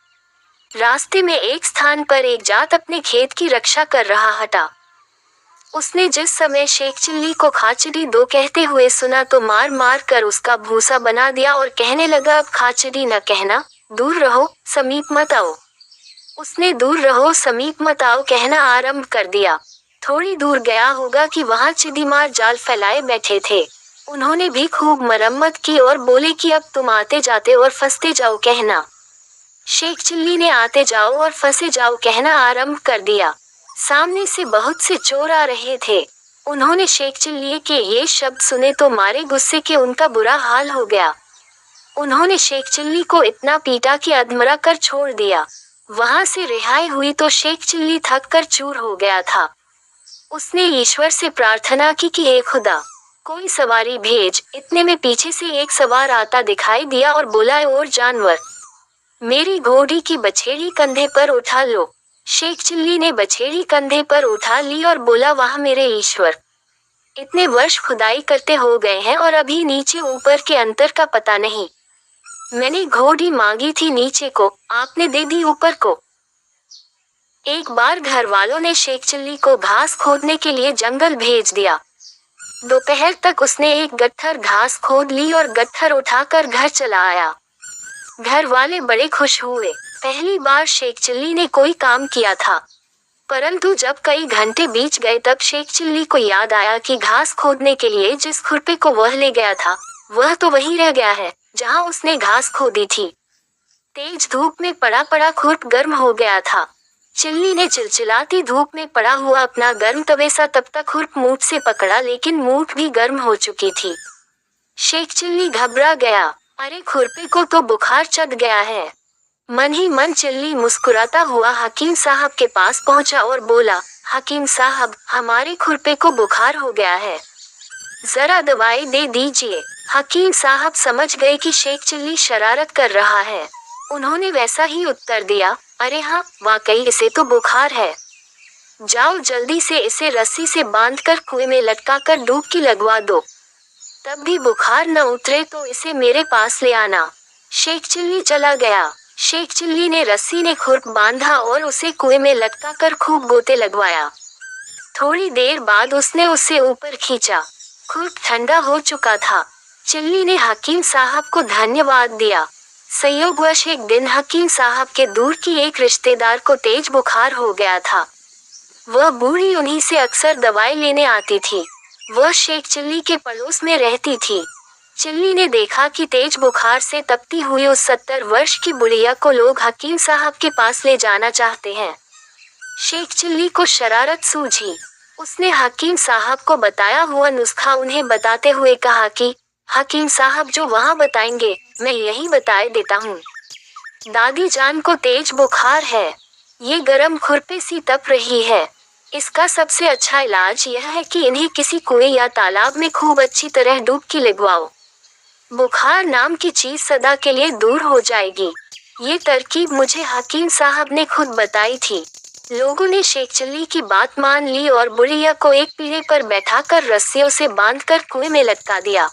रास्ते में एक स्थान पर एक जाट अपने खेत की रक्षा कर रहा हटा। उसने जिस समय शेख चिल्ली को खाचड़ी दो कहते हुए सुना तो मार मार कर उसका भूसा बना दिया और कहने लगा, अब खाचड़ी न कहना, दूर रहो, समीप मत आओ। उसने दूर रहो समीप मत आओ कहना आरंभ कर दिया। थोड़ी दूर गया होगा कि वहां चिड़ीमार जाल फैलाए बैठे थे। उन्होंने भी खूब मरम्मत की और बोले कि अब तुम आते जाते और फंसते जाओ कहना। शेख चिल्ली ने आते जाओ और फंसे जाओ कहना आरंभ कर दिया। सामने से बहुत से चोर आ रहे थे। उन्होंने शेख चिल्ली के ये शब्द सुने तो मारे गुस्से के उनका बुरा हाल हो गया। उन्होंने शेख चिल्ली को इतना पीटा कि अधमरा कर छोड़ दिया। वहां से रिहाई हुई तो शेख चिल्ली थक कर चूर हो गया था। उसने ईश्वर से प्रार्थना की कि हे खुदा, कोई सवारी भेज। इतने में पीछे से एक सवार आता दिखाई दिया और बोला, और जानवर, मेरी घोड़ी की बछेड़ी कंधे पर उठा लो। शेख चिल्ली ने बछेड़ी कंधे पर उठा ली और बोला, वाह मेरे ईश्वर, इतने वर्ष खुदाई करते हो गए हैं और अभी नीचे ऊपर के अंतर का पता नहीं। मैंने घोड़ी मांगी थी नीचे को, आपने दे दी ऊपर को। एक बार घर वालों ने शेख चिल्ली को घास खोदने के लिए जंगल भेज दिया। दोपहर तक उसने एक गट्ठर घास खोद ली और गट्ठर उठाकर घर चला आया। घर वाले बड़े खुश हुए। पहली बार शेख चिल्ली ने कोई काम किया था। परंतु जब कई घंटे बीत गए तब शेख चिल्ली को याद आया कि घास खोदने के लिए जिस खुरपे को वह ले गया था, वह तो वहीं रह गया है जहां उसने घास खोदी थी। तेज धूप में पड़ा पड़ा खुरप गर्म हो गया था। चिल्ली ने चिलचिलाती धूप में पड़ा हुआ अपना गर्म तवेसा तब तक खुरप मूठ से पकड़ा, लेकिन मूठ भी गर्म हो चुकी थी। शेख चिल्ली घबरा गया। अरे, खुरपे को तो बुखार चढ़ गया है। मन ही मन चिल्ली मुस्कुराता हुआ हकीम साहब के पास पहुंचा और बोला, हकीम साहब, हमारे खुरपे को बुखार हो गया है, जरा दवाई दे दीजिए। हकीम साहब समझ गए कि शेख चिल्ली शरारत कर रहा है। उन्होंने वैसा ही उत्तर दिया, अरे हाँ, वाकई इसे तो बुखार है। जाओ जल्दी से इसे रस्सी से बांधकर कुएं में लटकाकर डुबकी लगवा दो। तब भी बुखार न उतरे तो इसे मेरे पास ले आना। शेख चिल्ली चला गया। शेख चिल्ली ने रस्सी ने खुरप बांधा और उसे कुएं में लटकाकर खूब गोते लगवाया। थोड़ी देर बाद उसने उसे ऊपर खींचा। खुरप ठंडा हो चुका था। चिल्ली ने हकीम साहब को धन्यवाद दिया। संयोगवश एक दिन हकीम साहब के दूर की एक रिश्तेदार को तेज बुखार हो गया था। वह बूढ़ी उन्हीं से अक्सर दवाई लेने आती थी। वह शेख चिल्ली के पड़ोस में रहती थी। चिल्ली ने देखा कि तेज बुखार से तपती हुई उस 70 वर्ष की बुढ़िया को लोग हकीम साहब के पास ले जाना चाहते हैं। शेख चिल्ली को शरारत सूझी। उसने हकीम साहब को बताया हुआ नुस्खा उन्हें बताते हुए कहा कि हकीम साहब जो वहाँ बताएंगे मैं यही बताए देता हूँ। दादी जान को तेज बुखार है। ये गरम खुरपे सी तप रही है। इसका सबसे अच्छा इलाज यह है कि इन्हें किसी कुएं या तालाब में खूब अच्छी तरह डुबकी लगवाओ। बुखार नाम की चीज सदा के लिए दूर हो जाएगी। ये तरकीब मुझे हकीम साहब ने खुद बताई थी। लोगों ने शेख चिल्ली की बात मान ली और बुढ़िया को एक पीढ़े पर बैठाकर रस्सियों से बांधकर कुएं में लटका दिया।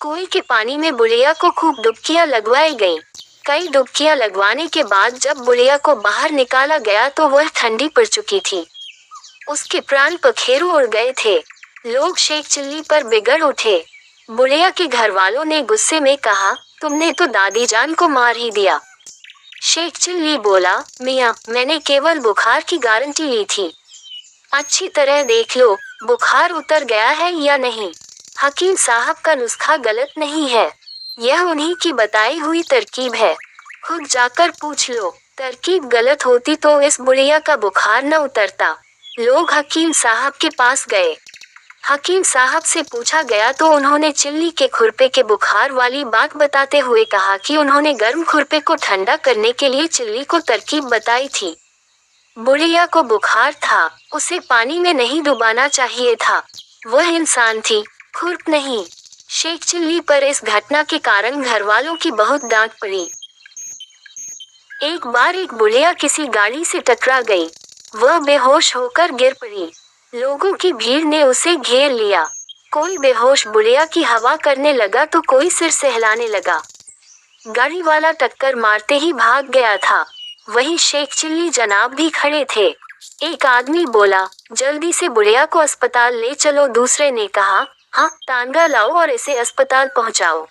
कुएं के पानी में बुढ़िया को खूब डुबकियां लगवाई गईं। कई डुबकियां लगवाने के बाद जब बुढ़िया को बाहर निकाला गया तो वह ठंडी पड़ चुकी थी। उसके प्राण पखेरु उड़ गए थे। लोग शेख चिल्ली पर बिगड़ उठे। बुढ़िया के घर वालों ने गुस्से में कहा, तुमने तो दादी जान को मार ही दिया। शेख चिल्ली बोला, मियाँ, मैंने केवल बुखार की गारंटी ली थी। अच्छी तरह देख लो बुखार उतर गया है या नहीं। हकीम साहब का नुस्खा गलत नहीं है। यह उन्हीं की बताई हुई तरकीब है। खुद जाकर पूछ लो। तरकीब गलत होती तो इस बुढ़िया का बुखार न उतरता। लोग हकीम साहब के पास गए। हकीम साहब से पूछा गया तो उन्होंने चिल्ली के खुरपे के बुखार वाली बात बताते हुए कहा कि उन्होंने गर्म खुरपे को ठंडा करने के लिए चिल्ली को तरकीब बताई थी। बुढ़िया को बुखार था, उसे पानी में नहीं डुबाना चाहिए था। वह इंसान थी, खुरप नहीं। शेख चिल्ली पर इस घटना के कारण घर वालों की बहुत डांट पड़ी। एक बार एक बुढ़िया किसी गाड़ी से टकरा गई। वह बेहोश होकर गिर पड़ी। लोगों की भीड़ ने उसे घेर लिया। कोई बेहोश बुढ़िया की हवा करने लगा तो कोई सिर सहलाने लगा। गाड़ी वाला टक्कर मारते ही भाग गया था। वहीं शेख चिल्ली जनाब भी खड़े थे। एक आदमी बोला, जल्दी से बुढ़िया को अस्पताल ले चलो। दूसरे ने कहा, हाँ, तांगा लाओ और इसे अस्पताल पहुंचाओ।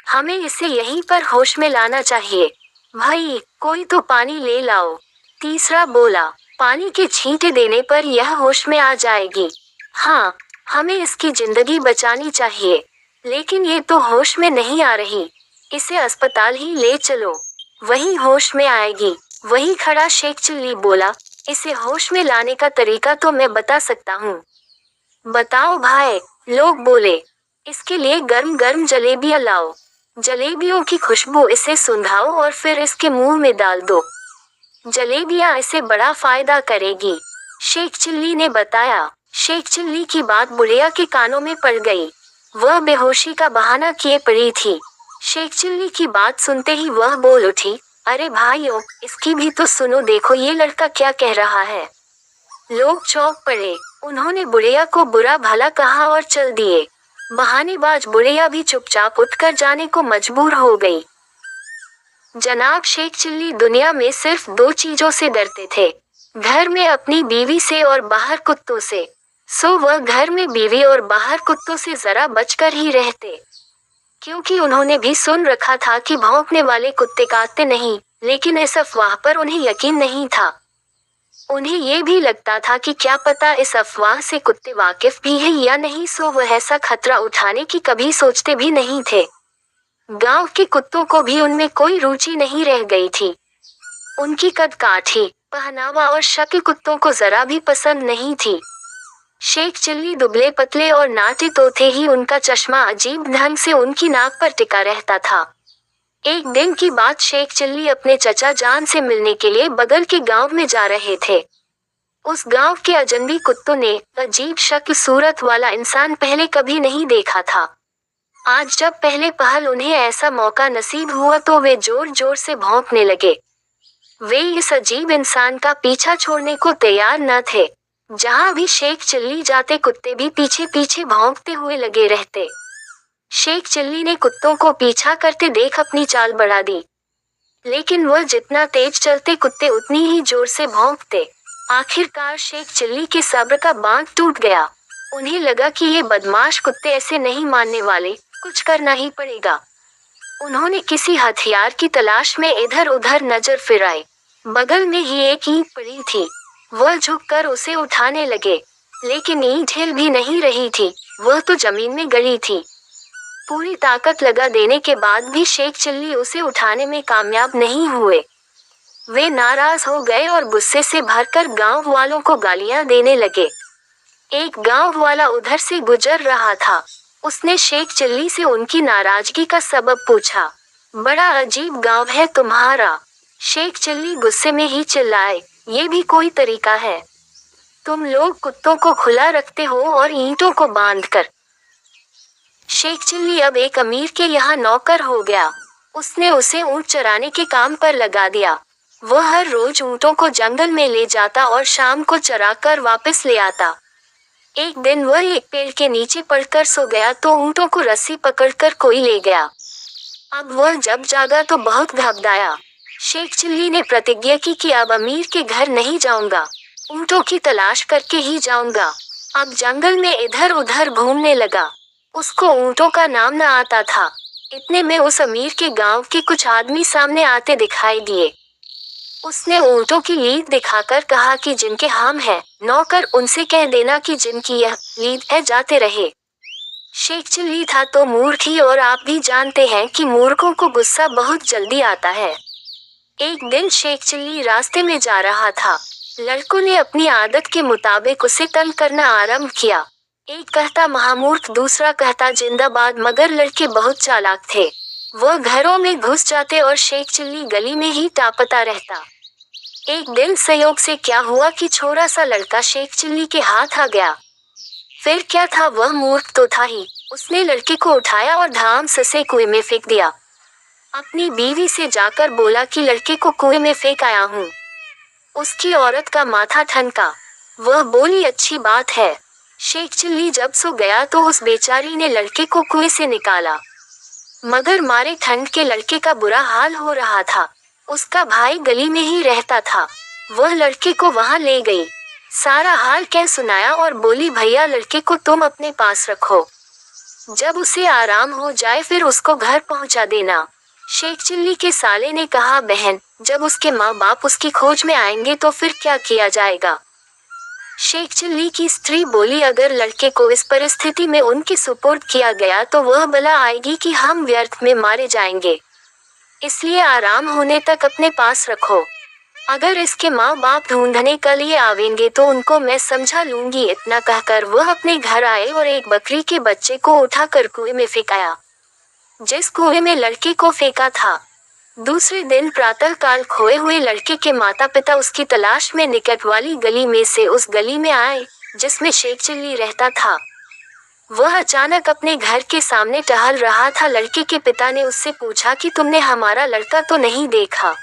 हमें इसे यहीं पर होश में लाना चाहिए। भाई, कोई तो पानी ले लाओ। तीसरा बोला, पानी के छींटे देने पर यह होश में आ जाएगी। हाँ, हमें इसकी जिंदगी बचानी चाहिए, लेकिन ये तो होश में नहीं आ रही। इसे अस्पताल ही ले चलो, वहीं होश में आएगी। वहीं खड़ा शेख चिल्ली बोला, इसे होश में लाने का तरीका तो मैं बता सकता हूँ। बताओ भाई। लोग बोले, इसके लिए गर्म गर्म जलेबियाँ लाओ। जलेबियों की खुशबू इसे सुंघाओ और फिर इसके मुंह में डाल दो। जलेबियाँ इसे बड़ा फायदा करेगी। शेख चिल्ली ने बताया। शेख चिल्ली की बात बुढ़िया के कानों में पड़ गई। वह बेहोशी का बहाना किए पड़ी थी। शेख चिल्ली की बात सुनते ही वह बोल उठी, अरे भाइयों, इसकी भी तो सुनो, देखो ये लड़का क्या कह रहा है। लोग चौंक पड़े। उन्होंने बुढ़िया को बुरा भला कहा और चल दिए। बहानेबाज बुढ़िया भी चुपचाप उठकर जाने को मजबूर हो गई। जनाब शेख चिल्ली दुनिया में सिर्फ 2 चीजों से डरते थे, घर में अपनी बीवी से और बाहर कुत्तों से। सो वह घर में बीवी और बाहर कुत्तों से जरा बचकर ही रहते, क्योंकि उन्होंने भी सुन रखा था कि भौंकने वाले कुत्ते काटते नहीं, लेकिन इस अफवाह पर उन्हें यकीन नहीं था। उन्हें ये भी लगता था कि क्या पता इस अफवाह से कुत्ते वाकिफ भी हैं या नहीं, सो वह ऐसा खतरा उठाने की कभी सोचते भी नहीं थे। गांव के कुत्तों को भी उनमें कोई रुचि नहीं रह गई थी। उनकी कदकाठी, पहनावा और शक्ल कुत्तों को जरा भी पसंद नहीं थी। शेख चिल्ली दुबले पतले और नाटे तो थे ही उनका चश्मा अजीब ढंग से उनकी नाक पर टिका रहता था। एक दिन की बात, शेख चिल्ली अपने चचा जान से मिलने के लिए बगल के गांव में जा रहे थे। उस गांव के अजनबी कुत्तों ने अजीब शक्ल सूरत वाला इंसान पहले कभी नहीं देखा था। आज जब पहले पहल उन्हें ऐसा मौका नसीब हुआ तो वे जोर जोर से भौंकने लगे। वे इस अजीब इंसान का पीछा छोड़ने को तैयार न थे। जहां भी शेख चिल्ली जाते कुत्ते भी पीछे पीछे भौंकते हुए लगे रहते। शेख चिल्ली ने कुत्तों को पीछा करते देख अपनी चाल बढ़ा दी, लेकिन वह जितना तेज चलते कुत्ते उतनी ही जोर से भौंकते। आखिरकार शेख चिल्ली के सब्र का बांध टूट गया। उन्हें लगा कि ये बदमाश कुत्ते ऐसे नहीं मानने वाले, कुछ करना ही पड़ेगा। उन्होंने किसी हथियार की तलाश में इधर उधर नजर फिराई। बगल में ही एक ईंट पड़ी थी। वह झुककर उसे उठाने लगे, लेकिन ईंट हिल भी नहीं रही थी, वह तो जमीन में गड़ी थी। पूरी ताकत लगा देने के बाद भी शेख चिल्ली उसे उठाने में कामयाब नहीं हुए। वे नाराज हो गए और गुस्से से भरकर गांव वालों को गालियां देने लगे। एक गांव वाला उधर से गुजर रहा था। उसने शेख चिल्ली से उनकी नाराजगी का सबब पूछा। बड़ा अजीब गांव है तुम्हारा। शेख चिल्ली गुस्से में ही चिल्लाए, ये भी कोई तरीका है? तुम लोग कुत्तों को खुला रखते हो और ईंटों को बांधकर। शेख चिल्ली अब एक अमीर के यहाँ नौकर हो गया। उसने उसे ऊंट चराने के काम पर लगा दिया। वह हर रोज ऊंटों को जंगल में ले जाता और शाम को चराकर वापस ले आता। एक दिन वह एक पेड़ के नीचे पड़कर सो गया तो ऊंटों को रस्सी पकड़कर कोई ले गया। अब वह जब जागा तो बहुत घबराया। शेख चिल्ली ने प्रतिज्ञा की कि अब अमीर के घर नहीं जाऊंगा, ऊंटों की तलाश करके ही जाऊंगा। अब जंगल में इधर उधर घूमने लगा। उसको ऊंटों का नाम न आता था। इतने में उस अमीर के गांव के कुछ आदमी सामने आते दिखाई दिए। उसने ऊंटों की लीद दिखाकर कहा कि जिनके हम हैं, नौकर उनसे कह देना कि जिनकी यह लीद है जाते रहे। शेख चिल्ली था तो मूर्ख ही, और आप भी जानते हैं कि मूर्खों को गुस्सा बहुत जल्दी आता है। एक दिन शेख चिल्ली रास्ते में जा रहा था। लड़कों ने अपनी आदत के मुताबिक उसे तंग करना आरंभ किया। एक कहता महामूर्ख, दूसरा कहता जिंदाबाद, मगर लड़के बहुत चालाक थे। वह घरों में घुस जाते और शेख चिल्ली गली में ही टापता रहता। एक दिन संयोग से क्या हुआ कि छोटा सा लड़का शेख चिल्ली के हाथ आ गया। फिर क्या था, वह मूर्ख तो था ही। उसने लड़के को उठाया और धाम से कुएं में फेंक दिया। अपनी बीवी से जाकर बोला कि लड़के को कुएं में फेंक आया हूँ। उसकी औरत का माथा ठनका। वह बोली अच्छी बात है। शेख चिल्ली जब सो गया तो उस बेचारी ने लड़के को कुएं से निकाला, मगर मारे ठंड के लड़के का बुरा हाल हो रहा था। उसका भाई गली में ही रहता था। वह लड़के को वहां ले गई, सारा हाल कह सुनाया और बोली भैया लड़के को तुम अपने पास रखो, जब उसे आराम हो जाए फिर उसको घर पहुंचा देना। शेख चिल्ली के साले ने कहा बहन, जब उसके माँ बाप उसकी खोज में आएंगे तो फिर क्या किया जाएगा। शेख चिल्ली की स्त्री बोली अगर लड़के को इस परिस्थिति में उनके सुपुर्द किया गया तो वह बला आएगी कि हम व्यर्थ में मारे जाएंगे, इसलिए आराम होने तक अपने पास रखो। अगर इसके माँ बाप ढूंढने के लिए आवेंगे तो उनको मैं समझा लूंगी। इतना कहकर वह अपने घर आए और एक बकरी के बच्चे को उठाकर कुएं में फेंकाया, जिस कुएं में लड़के को फेंका था। दूसरे दिन प्रातः काल खोए हुए लड़के के माता पिता उसकी तलाश में निकट वाली गली में से उस गली में आए जिसमें शेख चिल्ली रहता था। वह अचानक अपने घर के सामने टहल रहा था। लड़के के पिता ने उससे पूछा कि तुमने हमारा लड़का तो नहीं देखा।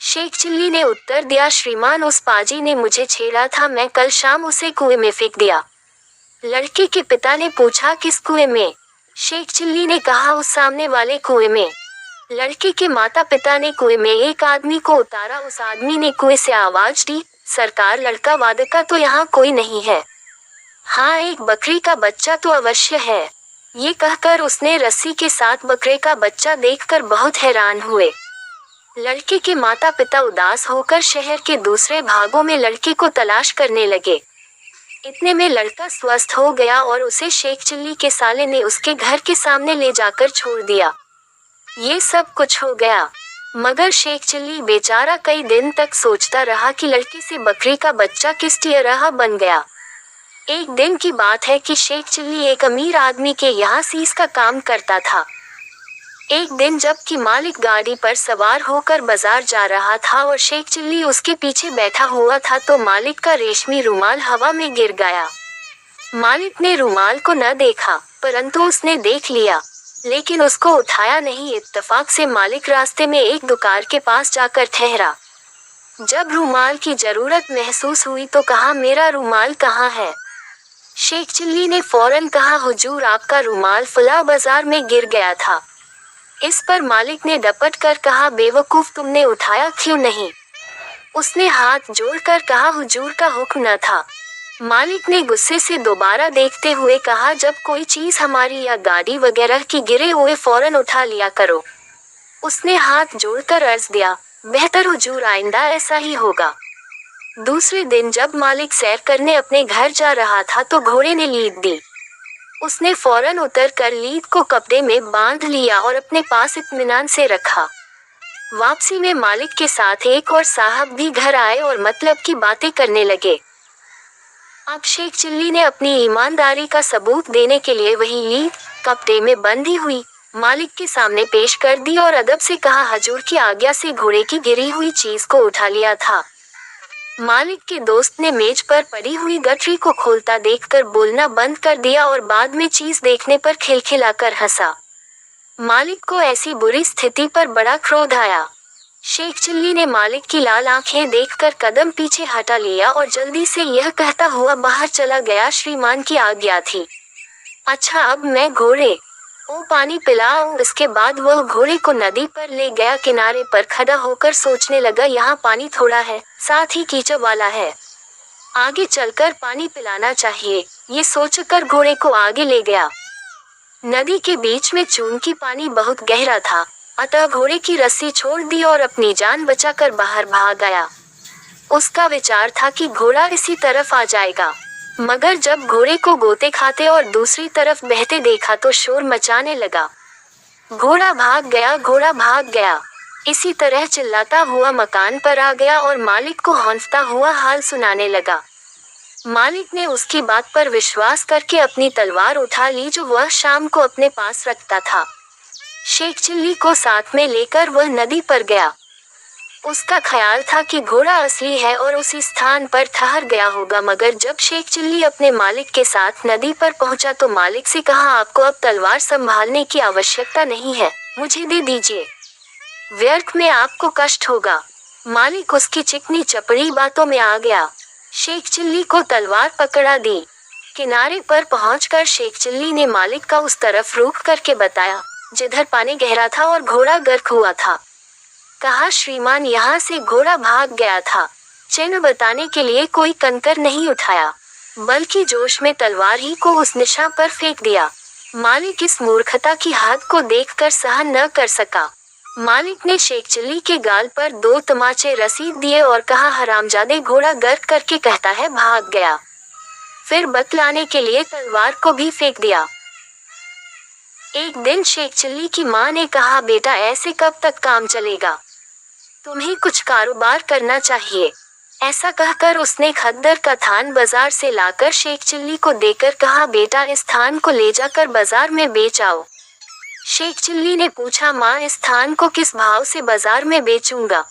शेख चिल्ली ने उत्तर दिया श्रीमान उस पाजी ने मुझे छेड़ा था, मैं कल शाम उसे कुएं में फेंक दिया। लड़के के पिता ने पूछा किस कुएं में। शेख चिल्ली ने कहा उस सामने वाले कुएं में। लड़के के माता पिता ने कुएं में एक आदमी को उतारा। उस आदमी ने कुएं से आवाज दी सरकार लड़का वादका तो यहाँ कोई नहीं है, हाँ एक बकरी का बच्चा तो अवश्य है। ये कहकर उसने रस्सी के साथ बकरे का बच्चा देखकर बहुत हैरान हुए। लड़के के माता पिता उदास होकर शहर के दूसरे भागों में लड़के को तलाश करने लगे। इतने में लड़का स्वस्थ हो गया और उसे शेख चिल्ली के साले ने उसके घर के सामने ले जाकर छोड़ दिया। ये सब कुछ हो गया, मगर शेख चिल्ली बेचारा कई दिन तक सोचता रहा कि लड़के से बकरी का बच्चा किस तरह बन गया। एक दिन की बात है कि शेख चिल्ली एक अमीर आदमी के यहाँ सीस का काम करता था। एक दिन जबकि मालिक गाड़ी पर सवार होकर बाजार जा रहा था और शेख चिल्ली उसके पीछे बैठा हुआ था तो मालिक का रेशमी रुमाल हवा में गिर गया। मालिक ने रुमाल को न देखा, परंतु उसने देख लिया, लेकिन उसको उठाया नहीं। इत्तेफाक से मालिक रास्ते में एक दुकान के पास जाकर ठहरा। जब रुमाल की जरूरत महसूस हुई तो कहा मेरा रुमाल कहाँ है। शेख चिल्ली ने फौरन कहा हुजूर आपका रुमाल फला बाजार में गिर गया था। इस पर मालिक ने डपट कर कहा बेवकूफ तुमने उठाया क्यों नहीं। उसने हाथ जोड़कर कहा हुजूर का हुक्म न था। मालिक ने गुस्से से दोबारा देखते हुए कहा जब कोई चीज हमारी या गाड़ी वगैरह की गिरे हुए फौरन उठा लिया करो। उसने हाथ जोड़कर अर्ज दिया बेहतर हुजूर आइंदा ऐसा ही होगा। दूसरे दिन जब मालिक सैर करने अपने घर जा रहा था तो घोड़े ने लीद दी। उसने फौरन उतर कर लीद को कपड़े में बांध लिया और अपने पास इत्मीनान से रखा। वापसी में मालिक के साथ एक और साहब भी घर आए और मतलब की बातें करने लगे। अब शेख चिल्ली ने अपनी ईमानदारी का सबूत देने के लिए वही लीद कपड़े में बंधी हुई मालिक के सामने पेश कर दी और अदब से कहा हजूर की आज्ञा से घोड़े की गिरी हुई चीज को उठा लिया था। मालिक के दोस्त ने मेज पर पड़ी हुई गठरी को खोलता देखकर बोलना बंद कर दिया और बाद में चीज देखने पर खिलखिलाकर हंसा। मालिक को ऐसी बुरी स्थिति पर बड़ा क्रोध आया। शेख चिल्ली ने मालिक की लाल आंखें देखकर कदम पीछे हटा लिया और जल्दी से यह कहता हुआ बाहर चला गया श्रीमान की आज्ञा थी। अच्छा अब मैं घोड़े को पानी पिलाऊं। इसके बाद वह घोड़े को नदी पर ले गया। किनारे पर खड़ा होकर सोचने लगा यहाँ पानी थोड़ा है, साथ ही कीचड़ वाला है, आगे चलकर पानी पिलाना चाहिए। ये सोचकर घोड़े को आगे ले गया। नदी के बीच में चूंकि पानी बहुत गहरा था अतः घोड़े की रस्सी छोड़ दी और अपनी जान बचाकर बाहर भाग गया। उसका विचार था कि घोड़ा इसी तरफ आ जाएगा, मगर जब घोड़े को गोते खाते और दूसरी तरफ बहते देखा तो शोर मचाने लगा। घोड़ा भाग गया, घोड़ा भाग गया। इसी तरह चिल्लाता हुआ मकान पर आ गया और मालिक को हौंफता हुआ हाल सुनाने लगा। मालिक ने उसकी बात पर विश्वास करके अपनी तलवार उठा ली जो वह शाम को अपने पास रखता था। शेख चिल्ली को साथ में लेकर वह नदी पर गया। उसका ख्याल था कि घोड़ा असली है और उसी स्थान पर ठहर गया होगा, मगर जब शेख चिल्ली अपने मालिक के साथ नदी पर पहुंचा तो मालिक से कहा आपको अब तलवार संभालने की आवश्यकता नहीं है, मुझे दे दीजिए। व्यर्थ में आपको कष्ट होगा। मालिक उसकी चिकनी चपड़ी बातों में आ गया। शेख चिल्ली को तलवार पकड़ा दी। किनारे पर पहुंचकर शेख चिल्ली ने मालिक का उस तरफ रुख करके बताया जिधर पानी गहरा था और घोड़ा गर्क हुआ था। कहा, श्रीमान, यहाँ से घोड़ा भाग गया था। चिन्ह बताने के लिए कोई कंकर नहीं उठाया, बल्कि जोश में तलवार ही को उस निशा पर फेंक दिया। मालिक इस मूर्खता की हद को देखकर सहन न कर सका। मालिक ने शेख चिल्ली के गाल पर 2 तमाचे रसीद दिए और कहा, हरामजादे, घोड़ा गर्क करके कहता है भाग गया। फिर बतलाने के लिए तलवार को भी फेंक दिया। एक दिन शेख चिल्ली की माँ ने कहा, बेटा, ऐसे कब तक काम चलेगा? तुम्हें कुछ कारोबार करना चाहिए। ऐसा कहकर उसने खद्दर का थान बाजार से लाकर शेख चिल्ली को देकर कहा, बेटा, इस थान को ले जाकर बाजार में बेच आओ। शेख चिल्ली ने पूछा, माँ, इस थान को किस भाव से बाजार में बेचूंगा?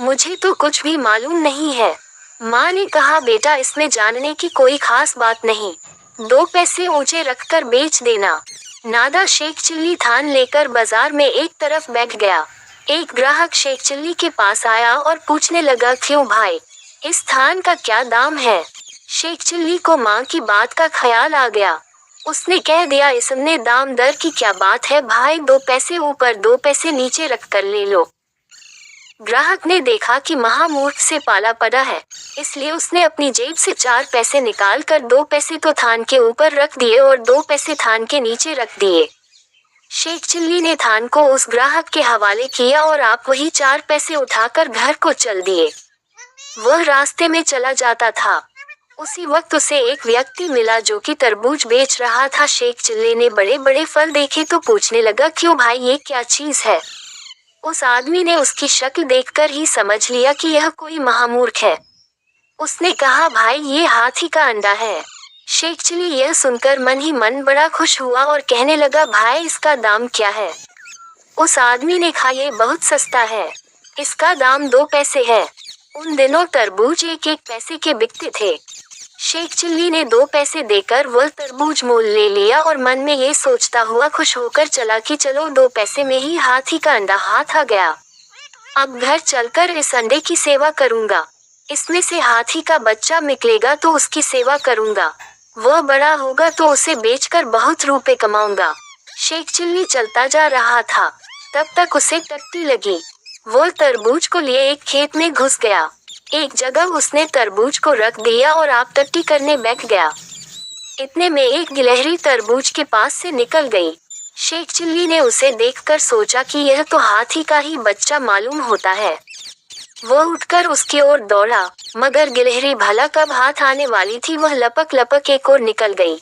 मुझे तो कुछ भी मालूम नहीं है। माँ ने कहा, बेटा, इसमें जानने की कोई खास बात नहीं, 2 पैसे ऊंचे रखकर बेच देना। नादा शेख चिल्ली थान लेकर बाजार में एक तरफ बैठ गया। एक ग्राहक शेख चिल्ली के पास आया और पूछने लगा, क्यों भाई, इस थान का क्या दाम है? शेख चिल्ली को माँ की बात का ख्याल आ गया। उसने कह दिया, इसमें दाम दर की क्या बात है भाई, 2 पैसे ऊपर 2 पैसे नीचे रख कर ले लो। ग्राहक ने देखा कि महामूर्ख से पाला पड़ा है, इसलिए उसने अपनी जेब से 4 पैसे निकाल कर 2 पैसे तो थान के ऊपर रख दिए और 2 पैसे थान के नीचे रख दिए। शेख चिल्ली ने थान को उस ग्राहक के हवाले किया और आप वही 4 पैसे उठाकर घर को चल दिए। वह रास्ते में चला जाता था। उसी वक्त उसे एक व्यक्ति मिला जो कि तरबूज बेच रहा था। शेख चिल्ली ने बड़े बड़े फल देखे तो पूछने लगा, क्यों भाई, ये क्या चीज है? उस आदमी ने उसकी शक्ल देखकर ही समझ लिया कि यह कोई महामूर्ख है। उसने कहा, भाई, ये हाथी का अंडा है। शेख चिल्ली यह सुनकर मन ही मन बड़ा खुश हुआ और कहने लगा, भाई, इसका दाम क्या है? उस आदमी ने कहा, ये बहुत सस्ता है, इसका दाम 2 पैसे है। उन दिनों तरबूज 1-1 पैसे के बिकते थे। शेख चिल्ली ने 2 पैसे देकर वह तरबूज मोल ले लिया और मन में ये सोचता हुआ खुश होकर चला कि चलो 2 पैसे में ही हाथी का अंडा हाथ आ गया। अब घर चलकर इस अंडे की सेवा करूंगा, इसमें से हाथी का बच्चा निकलेगा तो उसकी सेवा करूंगा, वह बड़ा होगा तो उसे बेचकर बहुत रुपए कमाऊंगा। शेख चिल्ली चलता जा रहा था, तब तक उसे टट्टी लगी। वो तरबूज को लिए एक खेत में घुस गया। एक जगह उसने तरबूज को रख दिया और आप टट्टी करने बैठ गया। इतने में एक गिलहरी तरबूज के पास से निकल गई। शेख चिल्ली ने उसे देखकर सोचा कि यह तो हाथी का ही बच्चा मालूम होता है। वह उठकर उसकी ओर दौड़ा, मगर गिलहरी भला कब हाथ आने वाली थी, वह लपक लपक एक ओर निकल गई।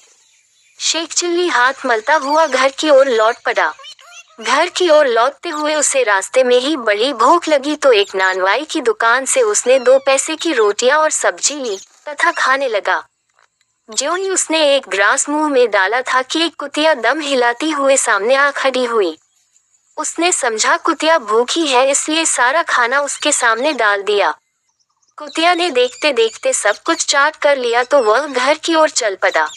शेख चिल्ली हाथ मलता हुआ घर की ओर लौट पड़ा। घर की ओर लौटते हुए उसे रास्ते में ही बड़ी भूख लगी तो एक नानवाई की दुकान से उसने 2 पैसे की रोटियां और सब्जी ली तथा खाने लगा। ज्यों ही उसने एक ग्रास मुंह में डाला था कि एक कुतिया दम हिलाती हुए सामने आ खड़ी हुई। उसने समझा कुतिया भूखी है, इसलिए सारा खाना उसके सामने डाल दिया। कुतिया ने देखते देखते सब कुछ चाट कर लिया तो वह घर की ओर चल पड़ा।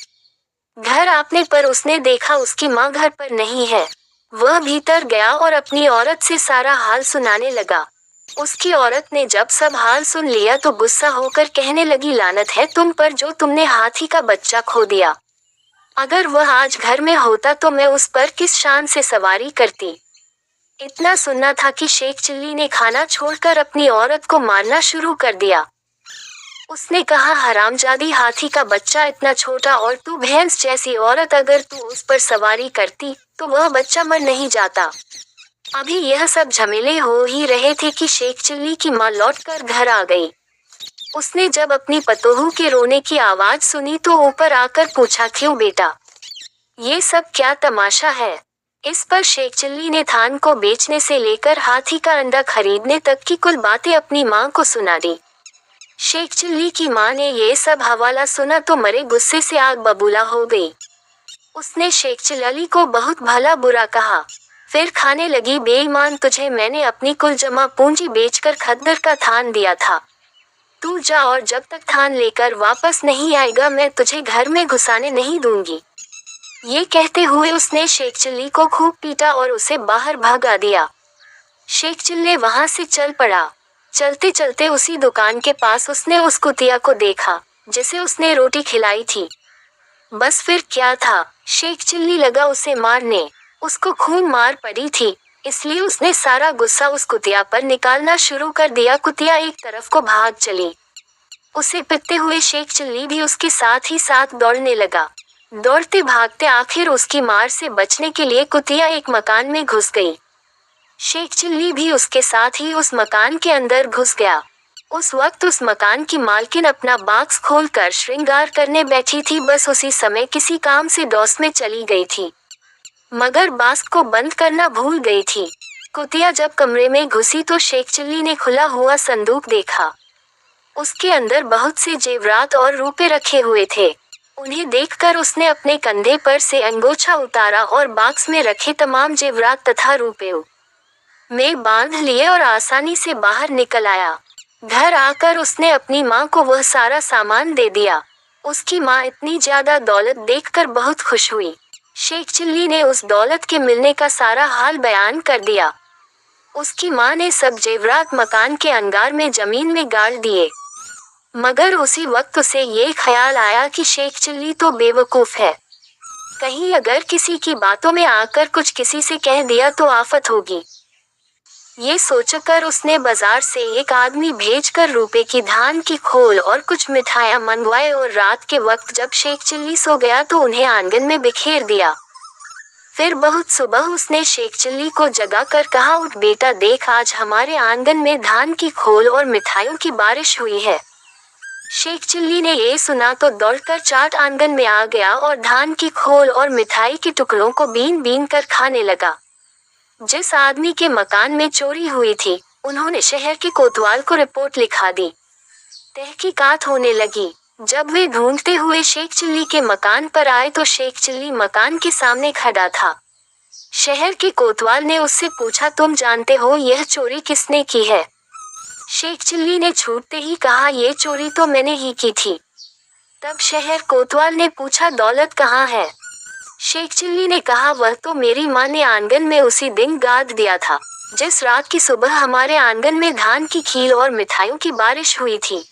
घर आने पर उसने देखा उसकी माँ घर पर नहीं है। वह भीतर गया और अपनी औरत से सारा हाल सुनाने लगा। उसकी औरत ने जब सब हाल सुन लिया तो गुस्सा होकर कहने लगी, लानत है तुम पर जो तुमने हाथी का बच्चा खो दिया। अगर वह आज घर में होता तो मैं उस पर किस शान से सवारी करती। इतना सुनना था कि शेख चिल्ली ने खाना छोड़कर अपनी औरत को मारना शुरू कर दिया। उसने कहा, हरामजादी हाथी का बच्चा इतना छोटा और तू भैंस जैसी औरत, अगर तू उस पर सवारी करती तो वह बच्चा मर नहीं जाता। अभी यह सब झमेले हो ही रहे थे कि शेख चिल्ली की माँ लौटकर घर आ गई। उसने जब अपनी पतोहू के रोने की आवाज सुनी तो ऊपर आकर पूछा, क्यों बेटा, ये सब क्या तमाशा है? इस पर शेख चिल्ली ने थान को बेचने से लेकर हाथी का अंडा खरीदने तक की कुल बातें अपनी माँ को सुना दी। शेख चिल्ली की माँ ने ये सब हवाला सुना तो मरे गुस्से से आग बबूला हो गई। उसने शेख चिल्ली को बहुत भला बुरा कहा, फिर खाने लगी, बेईमान, तुझे मैंने अपनी कुल जमा पूंजी बेचकर खद्दर का थान दिया था। तू जा और जब तक थान लेकर वापस नहीं आएगा मैं तुझे घर में घुसाने नहीं दूंगी। ये कहते हुए उसने शेख चिल्ली को खूब पीटा और उसे बाहर भगा दिया। शेख चिल्ली वहां से चल पड़ा। चलते चलते उसी दुकान के पास उसने उस कुतिया को देखा जिसे उसने रोटी खिलाई थी। बस फिर क्या था, शेख चिल्ली लगा उसे मारने। उसको खून मार पड़ी थी, इसलिए उसने सारा गुस्सा उस कुतिया पर निकालना शुरू कर दिया। कुतिया एक तरफ को भाग चली। उसे पिटते हुए शेख चिल्ली भी उसके साथ ही साथ दौड़ने लगा। दौड़ते भागते आखिर उसकी मार से बचने के लिए कुतिया एक मकान में घुस गई। शेख चिल्ली भी उसके साथ ही उस मकान के अंदर घुस गया। उस वक्त उस मकान की मालकिन अपना बॉक्स खोलकर श्रृंगार करने बैठी थी। बस उसी समय किसी काम से डॉस में चली गई थी, मगर बॉक्स को बंद करना भूल गई थी। कुतिया जब कमरे में घुसी तो शेख चिल्ली ने खुला हुआ संदूक देखा। उसके अंदर बहुत से जेवरात और रुपए रखे हुए थे। उन्हें देखकर उसने अपने कंधे पर से अंगोछा उतारा और बॉक्स में रखे तमाम जेवरात तथा रुपए में बांध लिए और आसानी से बाहर निकल आया। घर आकर उसने अपनी माँ को वह सारा सामान दे दिया। उसकी माँ इतनी ज्यादा दौलत देखकर बहुत खुश हुई। शेख चिल्ली ने उस दौलत के मिलने का सारा हाल बयान कर दिया। उसकी माँ ने सब जेवरात मकान के अंगार में जमीन में गाड़ दिए। मगर उसी वक्त उसे ये ख्याल आया कि शेख चिल्ली तो बेवकूफ है, कहीं अगर किसी की बातों में आकर कुछ किसी से कह दिया तो आफत होगी। ये सोचकर उसने बाजार से एक आदमी भेजकर रुपए की धान की खोल और कुछ मिठाइयाँ मंगवाए और रात के वक्त जब शेख चिल्ली सो गया तो उन्हें आंगन में बिखेर दिया। फिर बहुत सुबह उसने शेख चिल्ली को जगाकर कहा, उठ बेटा, देख आज हमारे आंगन में धान की खोल और मिठाइयों की बारिश हुई है। शेख चिल्ली ने ये सुना तो दौड़कर चाट आंगन में आ गया और धान की खोल और मिठाई के टुकड़ों को बीन बीन कर खाने लगा। जिस आदमी के मकान में चोरी हुई थी उन्होंने शहर के कोतवाल को रिपोर्ट लिखा दी। तहकीकात होने लगी। जब वे ढूंढते हुए शेख चिल्ली के मकान पर आए तो शेख चिल्ली मकान के सामने खड़ा था। शहर के कोतवाल ने उससे पूछा, तुम जानते हो यह चोरी किसने की है? शेख चिल्ली ने छूटते ही कहा, ये चोरी तो मैंने ही की थी। तब शहर कोतवाल ने पूछा, दौलत कहाँ है? शेख चिल्ली ने कहा, वह तो मेरी माँ ने आंगन में उसी दिन गाड़ दिया था जिस रात की सुबह हमारे आंगन में धान की खील और मिठाइयों की बारिश हुई थी।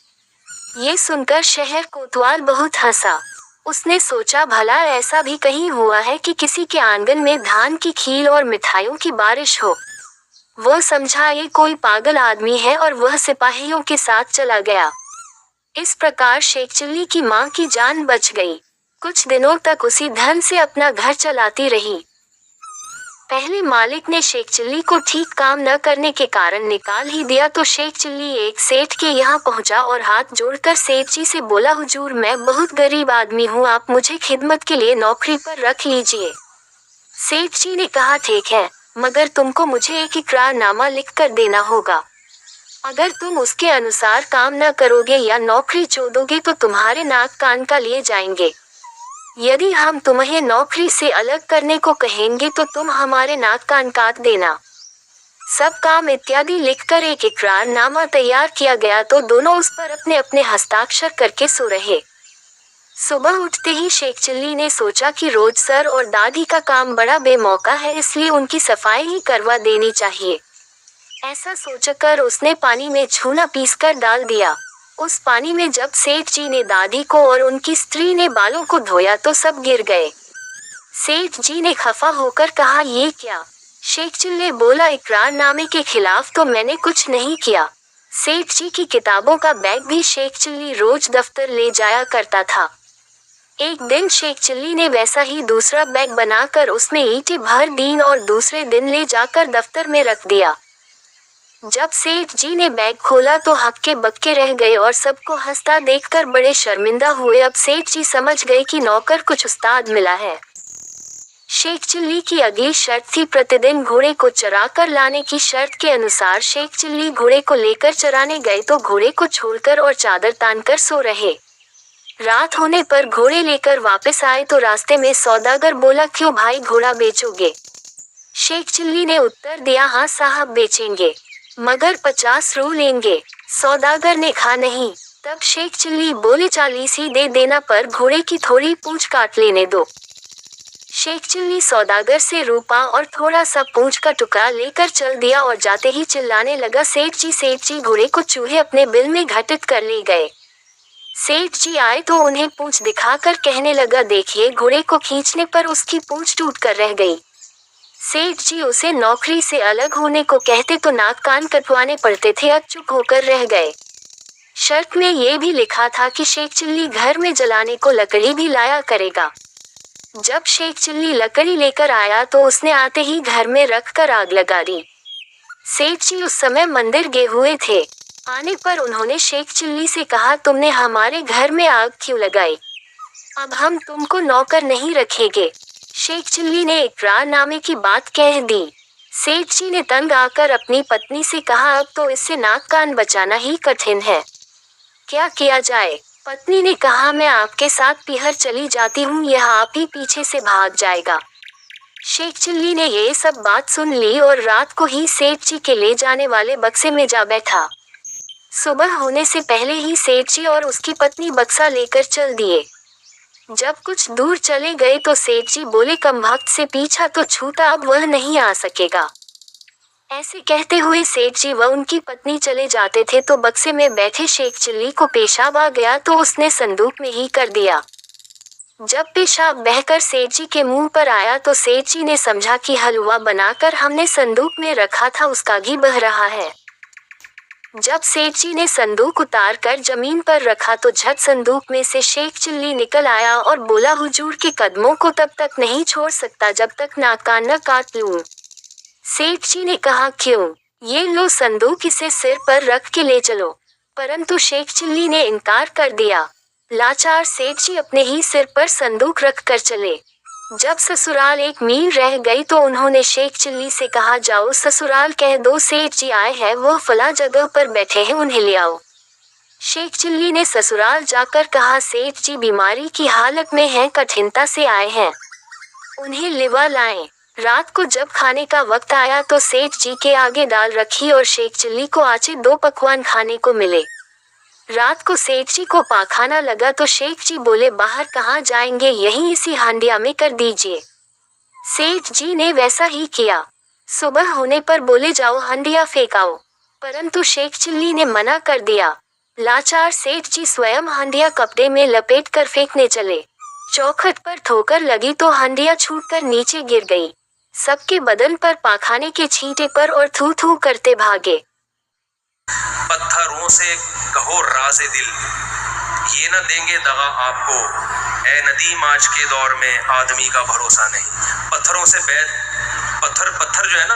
ये सुनकर शहर कोतवाल बहुत हंसा। उसने सोचा, भला ऐसा भी कहीं हुआ है कि किसी के आंगन में धान की खील और मिठाइयों की बारिश हो। वह समझा ये कोई पागल आदमी है और वह सिपाहियों के साथ चला गया। इस प्रकार शेख चिल्ली की माँ की जान बच गई। कुछ दिनों तक उसी धन से अपना घर चलाती रही। पहले मालिक ने शेख चिल्ली को ठीक काम न करने के कारण निकाल ही दिया तो शेख चिल्ली एक सेठ के यहाँ पहुँचा और हाथ जोड़कर सेठ जी से बोला, हुजूर मैं बहुत गरीब आदमी हूँ, आप मुझे खिदमत के लिए नौकरी पर रख लीजिए। सेठ जी ने कहा, ठीक है, मगर तुमको मुझे एक इकरारनामा लिख कर देना होगा। अगर तुम उसके अनुसार काम न करोगे या नौकरी छोड़ोगे तो तुम्हारे नाक कान का लिए जाएंगे। यदि हम तुम्हें नौकरी से अलग करने को कहेंगे तो तुम हमारे नाक कान काट देना। सब काम इत्यादि लिखकर एक इकरारनामा तैयार किया गया तो दोनों उस पर अपने अपने हस्ताक्षर करके सो रहे। सुबह उठते ही शेख चिल्ली ने सोचा कि रोज सर और दादी का काम बड़ा बेमौका है, इसलिए उनकी सफाई ही करवा देनी चाहिए। ऐसा सोचकर उसने पानी में चूना पीसकर डाल दिया। उस पानी में जब सेठ जी ने दादी को और उनकी स्त्री ने बालों को धोया तो सब गिर गए। सेठ जी ने खफा होकर कहा, ये क्या? शेख चिल्ली बोला, इकरारनामे के खिलाफ तो मैंने कुछ नहीं किया। सेठ जी की किताबों का बैग भी शेख चिल्ली रोज दफ्तर ले जाया करता था। एक दिन शेख चिल्ली ने वैसा ही दूसरा बैग बनाकर उसमें ईंटें भर दी और दूसरे दिन ले जाकर दफ्तर में रख दिया। जब सेठ जी ने बैग खोला तो हक्के बक्के रह गए और सबको हंसता देखकर बड़े शर्मिंदा हुए। अब सेठ जी समझ गए कि नौकर कुछ उस्ताद मिला है। शेख चिल्ली की अगली शर्त थी प्रतिदिन घोड़े को चरा कर लाने की। शर्त के अनुसार शेख चिल्ली घोड़े को लेकर चराने गए तो घोड़े को छोड़कर और चादर तानकर सो रहे। रात होने पर घोड़े लेकर वापस आए तो रास्ते में सौदागर बोला, क्यों भाई घोड़ा बेचोगे? शेख चिल्ली ने उत्तर दिया, हाँ साहब बेचेंगे, मगर 50 रू लेंगे। सौदागर ने कहा नहीं। तब शेख चिल्ली बोले, 40 ही दे देना, पर घोड़े की थोड़ी पूंछ काट लेने दो। शेख चिल्ली सौदागर से रूपा और थोड़ा सा पूंछ का टुकड़ा लेकर चल दिया और जाते ही चिल्लाने लगा, सेठ जी घोड़े को चूहे अपने बिल में घटित कर ले गए। सेठ जी आए तो उन्हें पूंछ दिखाकर कहने लगा, देखिए घोड़े को खींचने पर उसकी पूंछ टूट कर रह गई। सेठ जी उसे नौकरी से अलग होने को कहते तो नाक कान कटवाने पड़ते थे, अब चुप होकर रह गए। शर्त में ये भी लिखा था कि शेख चिल्ली घर में जलाने को लकड़ी भी लाया करेगा। जब शेख चिल्ली लकड़ी लेकर आया तो उसने आते ही घर में रखकर आग लगा दी। सेठ जी उस समय मंदिर गए हुए थे। आने पर उन्होंने शेख चिल्ली से कहा, तुमने हमारे घर में आग क्यों लगाई? अब हम तुमको नौकर नहीं रखेंगे। शेख चिल्ली ने इकरारनामे की बात कह दी। सेठ जी ने तंग आकर अपनी पत्नी से कहा, अब तो इससे नाक कान बचाना ही कठिन है, क्या किया जाए? पत्नी ने कहा, मैं आपके साथ पीहर चली जाती हूँ, यह आप ही पीछे से भाग जाएगा। शेख चिल्ली ने ये सब बात सुन ली और रात को ही सेठ जी के ले जाने वाले बक्से में जा बैठा। सुबह होने से पहले ही सेठ जी और उसकी पत्नी बक्सा लेकर चल दिए। जब कुछ दूर चले गए तो सेठ जी बोले, कमबख्त से पीछा तो छूटा, अब वह नहीं आ सकेगा। ऐसे कहते हुए सेठ जी व उनकी पत्नी चले जाते थे तो बक्से में बैठे शेख चिल्ली को पेशाब आ गया तो उसने संदूक में ही कर दिया। जब पेशाब बहकर सेठ जी के मुंह पर आया तो सेठ जी ने समझा कि हलवा बनाकर हमने संदूक में रखा था उसका घी बह रहा है। जब सेठ जी ने संदूक उतार कर जमीन पर रखा तो झट संदूक में से शेख चिल्ली निकल आया और बोला, हुजूर के कदमों को तब तक नहीं छोड़ सकता जब तक नाक कान न काट लूं। सेठ जी ने कहा, क्यों? ये लो संदूक, इसे सिर पर रख के ले चलो। परंतु शेख चिल्ली ने इनकार कर दिया। लाचार सेठ जी अपने ही सिर पर संदूक रख कर चले। जब ससुराल 1 मील रह गई तो उन्होंने शेख चिल्ली से कहा, जाओ ससुराल कह दो सेठ जी आए हैं, वह फला जगह पर बैठे हैं, उन्हें ले आओ। शेख चिल्ली ने ससुराल जाकर कहा, सेठ जी बीमारी की हालत में हैं, कठिनता से आए हैं, उन्हें लिवा लाएं। रात को जब खाने का वक्त आया तो सेठ जी के आगे दाल रखी और शेख चिल्ली को आचे 2 पकवान खाने को मिले। रात को सेठ जी को पाखाना लगा तो शेख जी बोले, बाहर कहाँ जाएंगे, यहीं इसी हांडिया में कर दीजिए। सेठ जी ने वैसा ही किया। सुबह होने पर बोले, जाओ हांडिया फेंकाओ, परंतु शेख चिल्ली ने मना कर दिया। लाचार सेठ जी स्वयं हांडिया कपड़े में लपेट कर फेंकने चले। चौखट पर ठोकर लगी तो हांडिया छूटकर नीचे गिर गई। सबके बदन पर पाखाने के छींटे पर और थू थू करते भागे। पत्थरों से कहो राज़े दिल, ये न देंगे दगा आपको, ए नदीम आज के दौर में आदमी का भरोसा नहीं। पत्थरों से पत्थर जो है ना,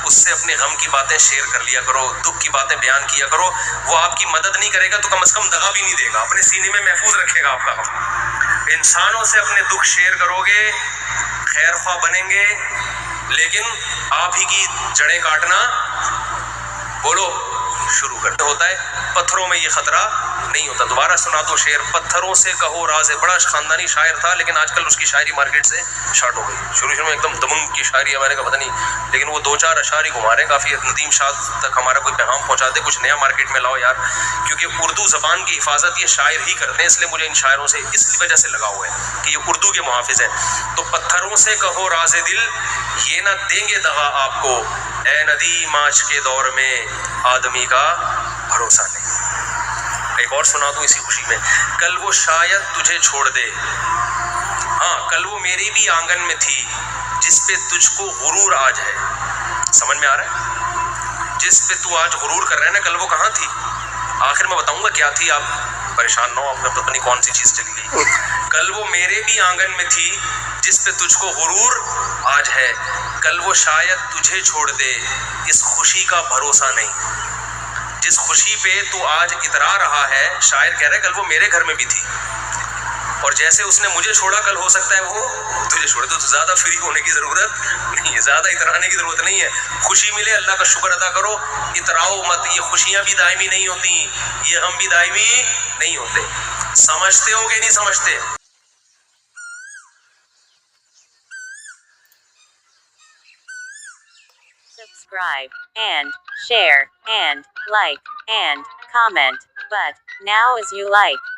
उससे अपने गम की बातें शेयर कर लिया करो, दुख की बातें बयान किया करो। वो आपकी मदद नहीं करेगा तो कम से कम दगा भी नहीं देगा, अपने सीने में महफूज रखेगा आपका गम। इंसानों से अपने दुख शेयर करोगे, खैर ख्वाह बनेंगे, लेकिन आप ही की जड़ें काटना बोलो शुरू करते होता है। पत्थरों में ये खतरा नहीं होता। दोबारा सुना दो शेर, पत्थरों से कहो राज़े। बड़ा खानदानी शायर था, लेकिन आजकल उसकी शायरी मार्केट से शॉर्ट हो गई। शुरू में एकदम दबंग की शायरी है, मैंने कहा पता नहीं, लेकिन वो 2-4 अशारी घुमा रहे, काफ़ी नदीम शाह तक हमारा कोई पैगाम पहुँचा दे, कुछ नया मार्केट में लाओ यार, क्योंकि उर्दू ज़बान की हिफाजत ये शायर ही करते हैं। इसलिए मुझे इन शायरों से इस वजह से लगा हुआ है कि ये उर्दू के मुहाफिज हैं। तो पत्थरों से कहो राज़े दिल, ये ना देंगे दगा आपको, ए नदीम आज के दौर में आदमी का भरोसा नहीं। एक और सुना दूं इसी खुशी में, कल वो शायद तुझे छोड़ दे, हाँ कल वो मेरी भी आंगन में थी, जिस पे तुझको गुरूर आज है। समझ में आ रहा है? जिस पे तू आज गुरूर कर रहा है ना, कल वो कहाँ थी? आखिर में बताऊंगा क्या थी, आप परेशान ना हो, आपने पता नहीं कौन सी चीज चली गई। कल वो मेरे भी आंगन में थी, जिस पे तुझको गुरूर आज है, कल वो शायद तुझे छोड़ दे, इस खुशी का भरोसा नहीं। जिस खुशी पे तू आज इतरा रहा है, शायर कह रहा है कल वो मेरे घर में भी थी, और जैसे उसने मुझे छोड़ा कल हो सकता है वो तुझे छोड़े। तो ज्यादा फ्री होने की जरूरत नहीं है, ज्यादा इतराने की जरूरत नहीं है। खुशी मिले अल्लाह का शुक्र अदा करो, इतराओ मत। ये खुशियां भी दायमी नहीं होती, ये हम भी दायमी नहीं होते। समझते हो कि नहीं समझते? Subscribe and share and like and comment, but now as you like.